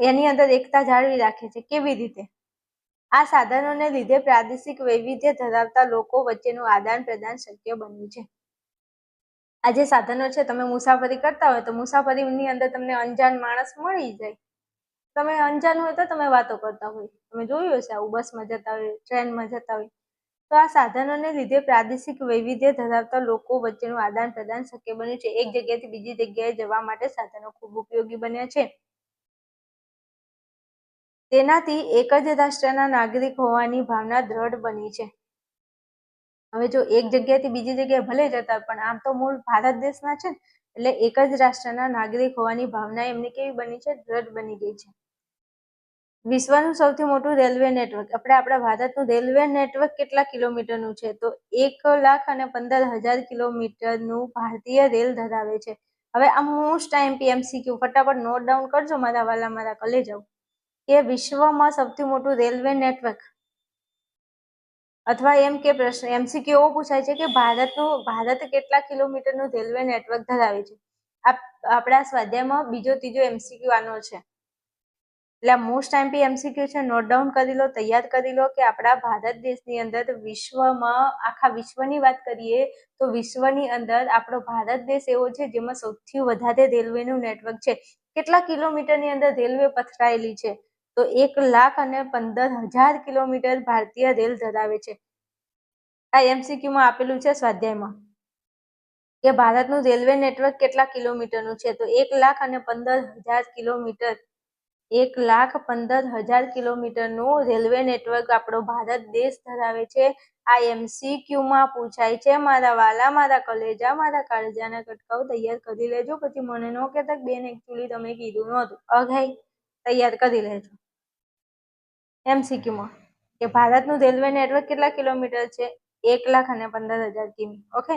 એની અંદર એકતા જાળવી રાખે છે. કેવી રીતે? આ સાધનોને લીધે પ્રાદેશિક વૈવિધ્ય ધરાવતા લોકો વચ્ચેનું આદાન પ્રદાન શક્ય બન્યું છે. આ જે સાધનો છે, તમે મુસાફરી કરતા હોય તો મુસાફરીની અંદર તમને અંજાન માણસ મળી જાય. તમે અંજાન હોય તો તમે વાતો કરતા હોય. તમે જોયું હશે આવું, બસમાં જતા હોય, ટ્રેનમાં જતા હોય. તો આ સાધનોને લીધે પ્રાદેશિક વૈવિધ્ય ધરાવતા લોકો વચ્ચેનું આદાન પ્રદાન શક્ય બન્યું છે. એક જગ્યાએથી બીજી જગ્યાએ જવા માટે સાધનો ખૂબ ઉપયોગી બન્યા છે. તેનાથી એક જ રાષ્ટ્રના નાગરિક હોવાની ભાવના દ્રઢ બની છે. હવે જો એક જગ્યાએથી બીજી જગ્યાએ ભલે જતા, પણ આમ તો મૂળ ભારત દેશના છે, એટલે એક જ રાષ્ટ્રના નાગરિક હોવાની ભાવના એમની કેવી બની છે? દ્રઢ બની ગઈ છે. વિશ્વનું સૌથી મોટું રેલવે નેટવર્ક. આપણા ભારતનું રેલવે નેટવર્ક કેટલા કિલોમીટરનું છે? તો 1,15,000 કિલોમીટરનું ભારતીય રેલ ધરાવે છે. હવે આ મોસ્ટ આઈએમપી MCQ ફટાફટ નોટ ડાઉન કરજો મારા વાલા, મારા કલેજાઓ, કે વિશ્વમાં સૌથી મોટું રેલવે નેટવર્ક, અથવા એમ કે પ્રશ્ન MCQ એવો પૂછાય છે કે ભારત કેટલા કિલોમીટરનું રેલવે નેટવર્ક ધરાવે છે. આપણા સ્વાધ્યાયમાં બીજો ત્રીજો MCQ આનો છે. એટલે મોસ્ટ આઈએમપી MCQ છે, નોટ ડાઉન કરી લો, તૈયાર કરી લો કે આપણા ભારત દેશની અંદર વિશ્વમાં, આખા વિશ્વની વાત કરીએ તો વિશ્વની અંદર આપણો ભારત દેશ એવો છે જેમાં સૌથી વધારે રેલવેનું નેટવર્ક છે. કેટલા કિલોમીટરની અંદર રેલવે પથરાયેલી છે? તો 1,15,000 કિલોમીટર ભારતીય રેલ ધરાવે છે. આ MCQમાં આપેલું છે સ્વાધ્યાયમાં કે ભારતનું રેલવે નેટવર્ક કેટલા કિલોમીટરનું છે? તો 1,15,000 કિલોમીટર. 1,15,000 કિલોમીટરનું રેલવે નેટવર્ક આપણો ભારત દેશ ધરાવે છે. આ MCQમાં પૂછાય છે. મારા વાલા, મારા કલેજા, મારા કાળજાના કટકાઓ તૈયાર કરી લેજો. પછી મને ન કહેતા બેન એકચ્યુઅલી તમે કીધું નહોતું. ઓકે, તૈયાર કરી લેજો. MCQમાં કે ભારતનું રેલવે નેટવર્ક કેટલા કિલોમીટર છે? 1,15,000 કિમી. ઓકે,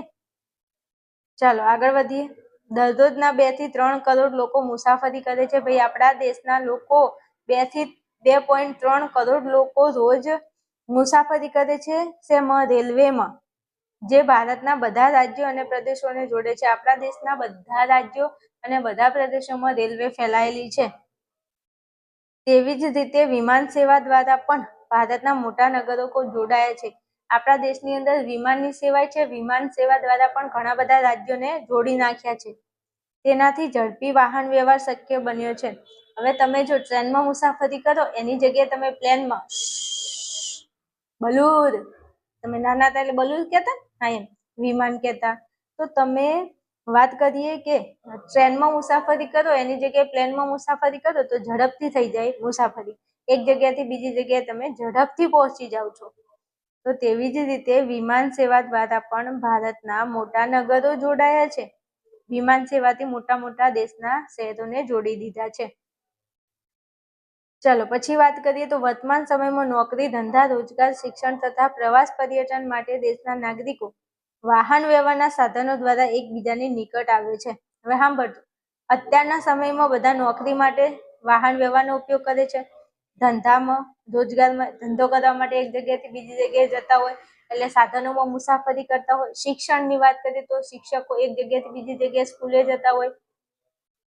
ચાલો આગળ વધીએ. દરરોજના 2 થી 3 કરોડ લોકો મુસાફરી કરે છે. ભાઈ, આપણા દેશના લોકો 2 થી 2.3 કરોડ લોકો રોજ મુસાફરી કરે છે. શેમાં? રેલવેમાં, જે ભારતના બધા રાજ્યો અને પ્રદેશોને જોડે છે. આપણા દેશના બધા રાજ્યો અને બધા પ્રદેશોમાં રેલવે ફેલાયેલી છે. તેવી જ રીતે વિમાન સેવા દ્વારા પણ ભારતના મોટા નગરો જોડાયા છે. આપણા દેશની અંદર વિમાનની સેવા છે. વિમાન સેવા દ્વારા પણ ઘણા બધા રાજ્યોને જોડી નાખ્યા છે. તેનાથી ઝડપી વાહન વ્યવહાર શક્ય બન્યો છે. હવે તમે જો ટ્રેનમાં મુસાફરી કરો એની જગ્યાએ તમે પ્લેનમાં બલૂર, તમે નાના હતા એટલે બલૂર કહેતા, હા એમ વિમાન કહેતા. તો તમે વાત કરીએ કે ટ્રેનમાં મુસાફરી કરો એની જગ્યાએ પ્લેનમાં મુસાફરી કરો તો ઝડપથી થઈ જાય મુસાફરી. એક જગ્યાએથી બીજી જગ્યાએ તમે ઝડપથી પહોંચી જાઓ છો. તો તેવી જ રીતે વિમાન સેવા દ્વારા પણ ભારતના મોટા નગરો જોડાયા છે. વિમાન સેવાથી મોટા મોટા દેશના શહેરોને જોડી દીધા છે. ચલો પછી વાત કરીએ તો વર્તમાન સમયમાં નોકરી, ધંધા, રોજગાર, શિક્ષણ તથા પ્રવાસ પર્યટન માટે દેશના નાગરિકો વાહન વ્યવહારના સાધનો દ્વારા એકબીજાની નિકટ આવે છે. હવે સાંભળજો, અત્યારના સમયમાં બધા નોકરી માટે વાહન વ્યવહારનો ઉપયોગ કરે છે. ધંધામાં, રોજગારમાં, ધંધો કરવા માટે એક જગ્યાએથી બીજી જગ્યાએ જતા હોય એટલે સાધનોમાં મુસાફરી કરતા હોય. શિક્ષણની વાત કરીએ તો શિક્ષકો એક જગ્યાએથી બીજી જગ્યાએ સ્કૂલે જતા હોય.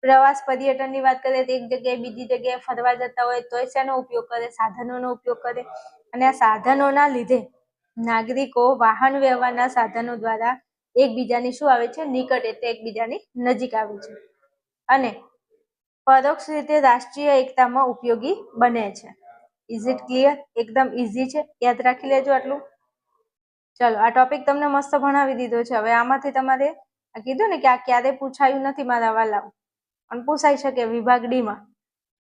પ્રવાસ પર્યટનની વાત કરીએ તો એક જગ્યાએ બીજી જગ્યાએ ફરવા જતા હોય તો શેનો ઉપયોગ કરે? સાધનોનો ઉપયોગ કરે. અને આ સાધનોના લીધે નાગરિકો વાહન વ્યવહારના સાધનો દ્વારા એકબીજાની શું આવે છે? નિકટ, એટલે એકબીજાની નજીક આવે છે. અને પરોક્ષ રીતે રાષ્ટ્રીય એકતામાં ઉપયોગી બને છે. Is it clear? એકદમ ઇઝી છે, યાદ રાખી લેજો આટલું. ચલો, આ ટોપિક તમને મસ્ત ભણાવી દીધો છે. હવે આમાંથી તમારે કીધું ને કે આ ક્યારે પૂછાયું નથી મારા વાલાઓ, પણ પૂછાઈ શકે વિભાગ ડી માં.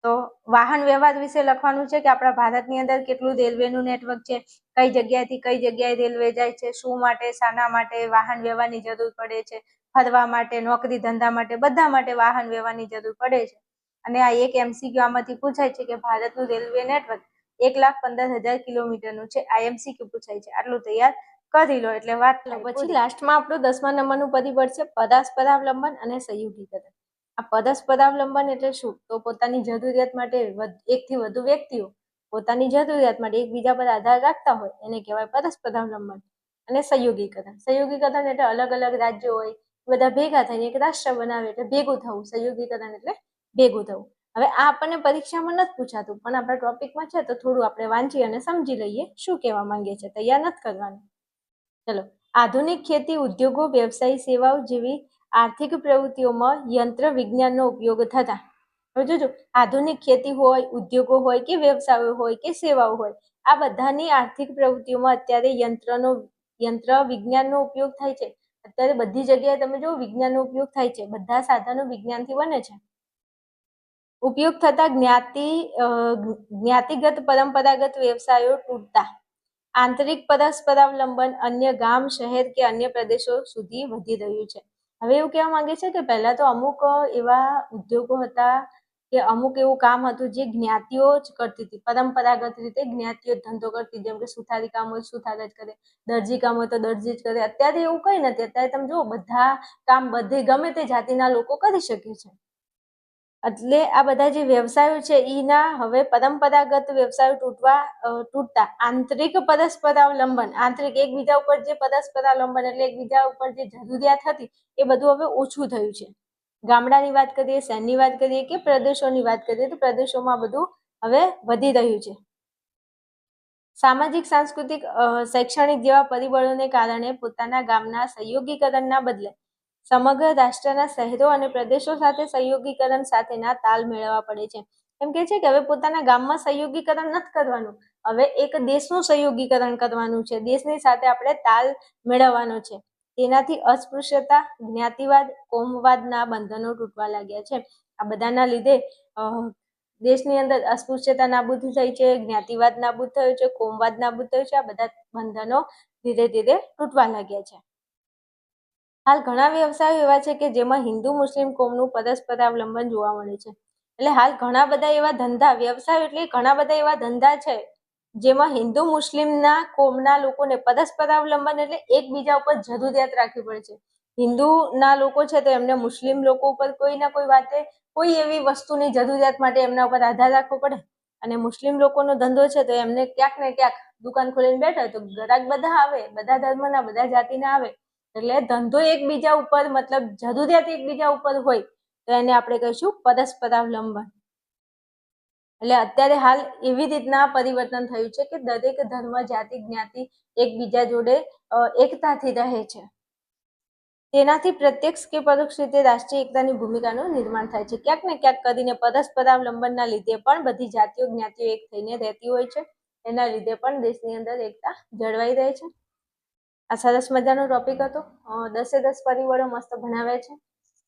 તો વાહન વ્યવહાર વિશે લખવાનું છે કે આપણા ભારતની અંદર કેટલું રેલવેનું નેટવર્ક છે, કઈ જગ્યાએથી કઈ જગ્યાએ રેલવે જાય છે, શું માટે, શાના માટે વાહન વ્યવહારની જરૂર પડે છે, ફરવા માટે, નોકરી ધંધા માટે, બધા માટે વાહન વ્યવહારની જરૂર પડે છે. અને આ એક MCQ આમાંથી પૂછાય છે કે ભારતનું રેલવે નેટવર્ક 1,15,000 કિલોમીટરનું છે. આ MCQ પૂછાય છે. આટલું તૈયાર કરી લો એટલે વાત. પછી લાસ્ટમાં આપણું 10મા નંબરનું પરિબળ છે પરસ્પરાવલંબન અને સંયોગીકરણ. આ પરસ્પરાવલંબન એટલે શું? તો પોતાની જરૂરિયાત માટે એકથી વધુ વ્યક્તિઓ પોતાની જરૂરિયાત માટે એકબીજા પર આધાર રાખતા હોય એને કહેવાય પરસ્પરાવલંબન. અને સંયોગીકરણ, સંયોગીકરણ એટલે અલગ અલગ રાજ્યો હોય બધા ભેગા થઈને એક રાષ્ટ્ર બનાવે એટલે ભેગું થવું. સંયોગીકરણ એટલે ભેગું થવું. હવે આ આપણને પરીક્ષામાં નથી પૂછાતું, પણ આપણા ટોપિકમાં છે તો થોડું આપણે વાંચી અને સમજી લઈએ શું કહેવા માંગે છે. તૈયાર નથી કરવાનું. ચલો, આધુનિક ખેતી, ઉદ્યોગો, વ્યવસાય, સેવાઓ જેવી આર્થિક પ્રવૃત્તિઓમાં યંત્ર વિજ્ઞાનનો ઉપયોગ થતા. હવે જોજો, આધુનિક ખેતી હોય, ઉદ્યોગો હોય કે વ્યવસાયો હોય કે સેવાઓ હોય, આ બધાની આર્થિક પ્રવૃત્તિઓમાં અત્યારે યંત્ર વિજ્ઞાનનો ઉપયોગ થાય છે. અત્યારે બધી જગ્યાએ તમે જો વિજ્ઞાનનો ઉપયોગ થાય છે. બધા સાધનો વિજ્ઞાનથી બને છે. ઉપયોગ થતા જ્ઞાતિગત પરંપરાગત વ્યવસાયો તૂટતા. આંતરિક પરસ્પરાવલંબન અન્ય ગામ, શહેર કે અન્ય પ્રદેશો સુધી વધી રહ્યું છે. હવે એવું કહેવા માંગે છે કે પહેલા તો અમુક એવા ઉદ્યોગો હતા કે અમુક એવું કામ હતું જે જ્ઞાતિઓ જ કરતી હતી. પરંપરાગત રીતે જ્ઞાતિઓ ધંધો કરતી, જેમ કે સુથારી કામ હોય સુથાર જ કરે, દરજી કામ હોય તો દરજી જ કરે. અત્યારે એવું કઈ નથી. અત્યારે તમે જુઓ બધા કામ બધે ગમે તે જાતિના લોકો કરી શકે છે. એટલે આ બધા જે વ્યવસાયો છે એના હવે પરંપરાગત વ્યવસાયો તૂટતા આંતરિક પરસ્પરાવલંબન, આંતરિક એકબીજા ઉપર જે પરસ્પરાવલંબન એટલે એકબીજા ઉપર જે જરૂરિયાત હતી એ બધું હવે ઓછું થયું છે. ગામડાની વાત કરીએ, શહેરની વાત કરીએ કે પ્રદેશોની વાત કરીએ તો પ્રદેશોમાં બધું હવે વધી રહ્યું છે. સામાજિક, સાંસ્કૃતિક, શૈક્ષણિક જેવા પરિબળોને કારણે પોતાના ગામના સંયોગીકરણના બદલે સમગ્ર રાષ્ટ્રના શહેરો અને પ્રદેશો સાથે સંયોગીકરણ સાથેના તાલ મેળવવા પડે છે. એમ કે છે કે હવે પોતાના ગામમાં સંયોગીકરણ નથી કરવાનું, હવે એક દેશનું સંયોગીકરણ કરવાનું છે. દેશની સાથે આપણે તાલ મેળવવાનો છે. તેનાથી અસ્પૃશ્યતા, જ્ઞાતિવાદ, કોમવાદના બંધનો તૂટવા લાગ્યા છે. આ બધાના લીધે દેશની અંદર અસ્પૃશ્યતા નાબૂદ થઈ છે, જ્ઞાતિવાદ નાબૂદ થયો છે, કોમવાદ નાબૂદ થયો છે. આ બધા બંધનો ધીરે ધીરે તૂટવા લાગ્યા છે. હાલ ઘણા વ્યવસાયો એવા છે કે જેમાં હિન્દુ મુસ્લિમ કોમનું પરસ્પરાવલંબન જોવા મળે છે. એટલે હાલ ઘણા બધા એવા ધંધા, વ્યવસાય એટલે ઘણા બધા એવા ધંધા છે જેમાં હિન્દુ મુસ્લિમના કોમના લોકોને પરસ્પરાવલંબન એટલે એકબીજા ઉપર જરૂરિયાત રાખવી પડે છે. હિન્દુના લોકો છે તો એમને મુસ્લિમ લોકો ઉપર કોઈ ના કોઈ વાતે કોઈ એવી વસ્તુની જરૂરિયાત માટે એમના ઉપર આધાર રાખવો પડે. અને મુસ્લિમ લોકોનો ધંધો છે તો એમને ક્યાંક ને ક્યાંક દુકાન ખોલીને બેઠા તો ગ્રાહક બધા આવે, બધા ધર્મના, બધા જાતિના આવે. એટલે ધંધો એકબીજા ઉપર મતલબ જરૂરિયાત એકબીજા ઉપર હોય તો એને આપણે કહીશું પરસ્પરાવલંબન. એટલે અત્યારે હાલ એવી રીતના પરિવર્તન થયું છે કે દરેક ધર્મ, જાતિ, જ્ઞાતિ એકબીજા જોડે એકતાથી રહે છે. તેનાથી પ્રત્યક્ષ કે પરોક્ષ રીતે રાષ્ટ્રીય એકતાની ભૂમિકાનું નિર્માણ થાય છે. ક્યાંક ને ક્યાંક કરીને પરસ્પરાવલંબનના લીધે પણ બધી જાતિઓ, જ્ઞાતિઓ એક થઈને રહેતી હોય છે. એના લીધે પણ દેશની અંદર એકતા જળવાઈ રહે છે. આ સરસ મજાનો ટોપિક હતો. 10 પરિબળો મસ્ત ભણાવ્યા છે.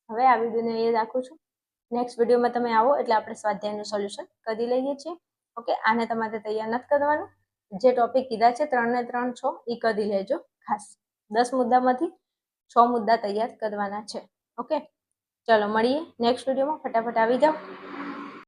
હવે આ વિડીયોને એ રાખું છું. નેક્સ્ટ વિડીયોમાં તમે આવો એટલે આપણે સ્વાધ્યાયનું સોલ્યુશન કરી લઈએ છીએ. ઓકે, આને તમારે તૈયાર નથી કરવાનું. જે ટોપિક કીધા છે 3 ને 3 6 એ કરી લેજો ખાસ. 10 મુદ્દામાંથી 6 મુદ્દા તૈયાર કરવાના છે. ઓકે, ચલો મળીએ નેક્સ્ટ વિડીયોમાં. ફટાફટ આવી જાઓ.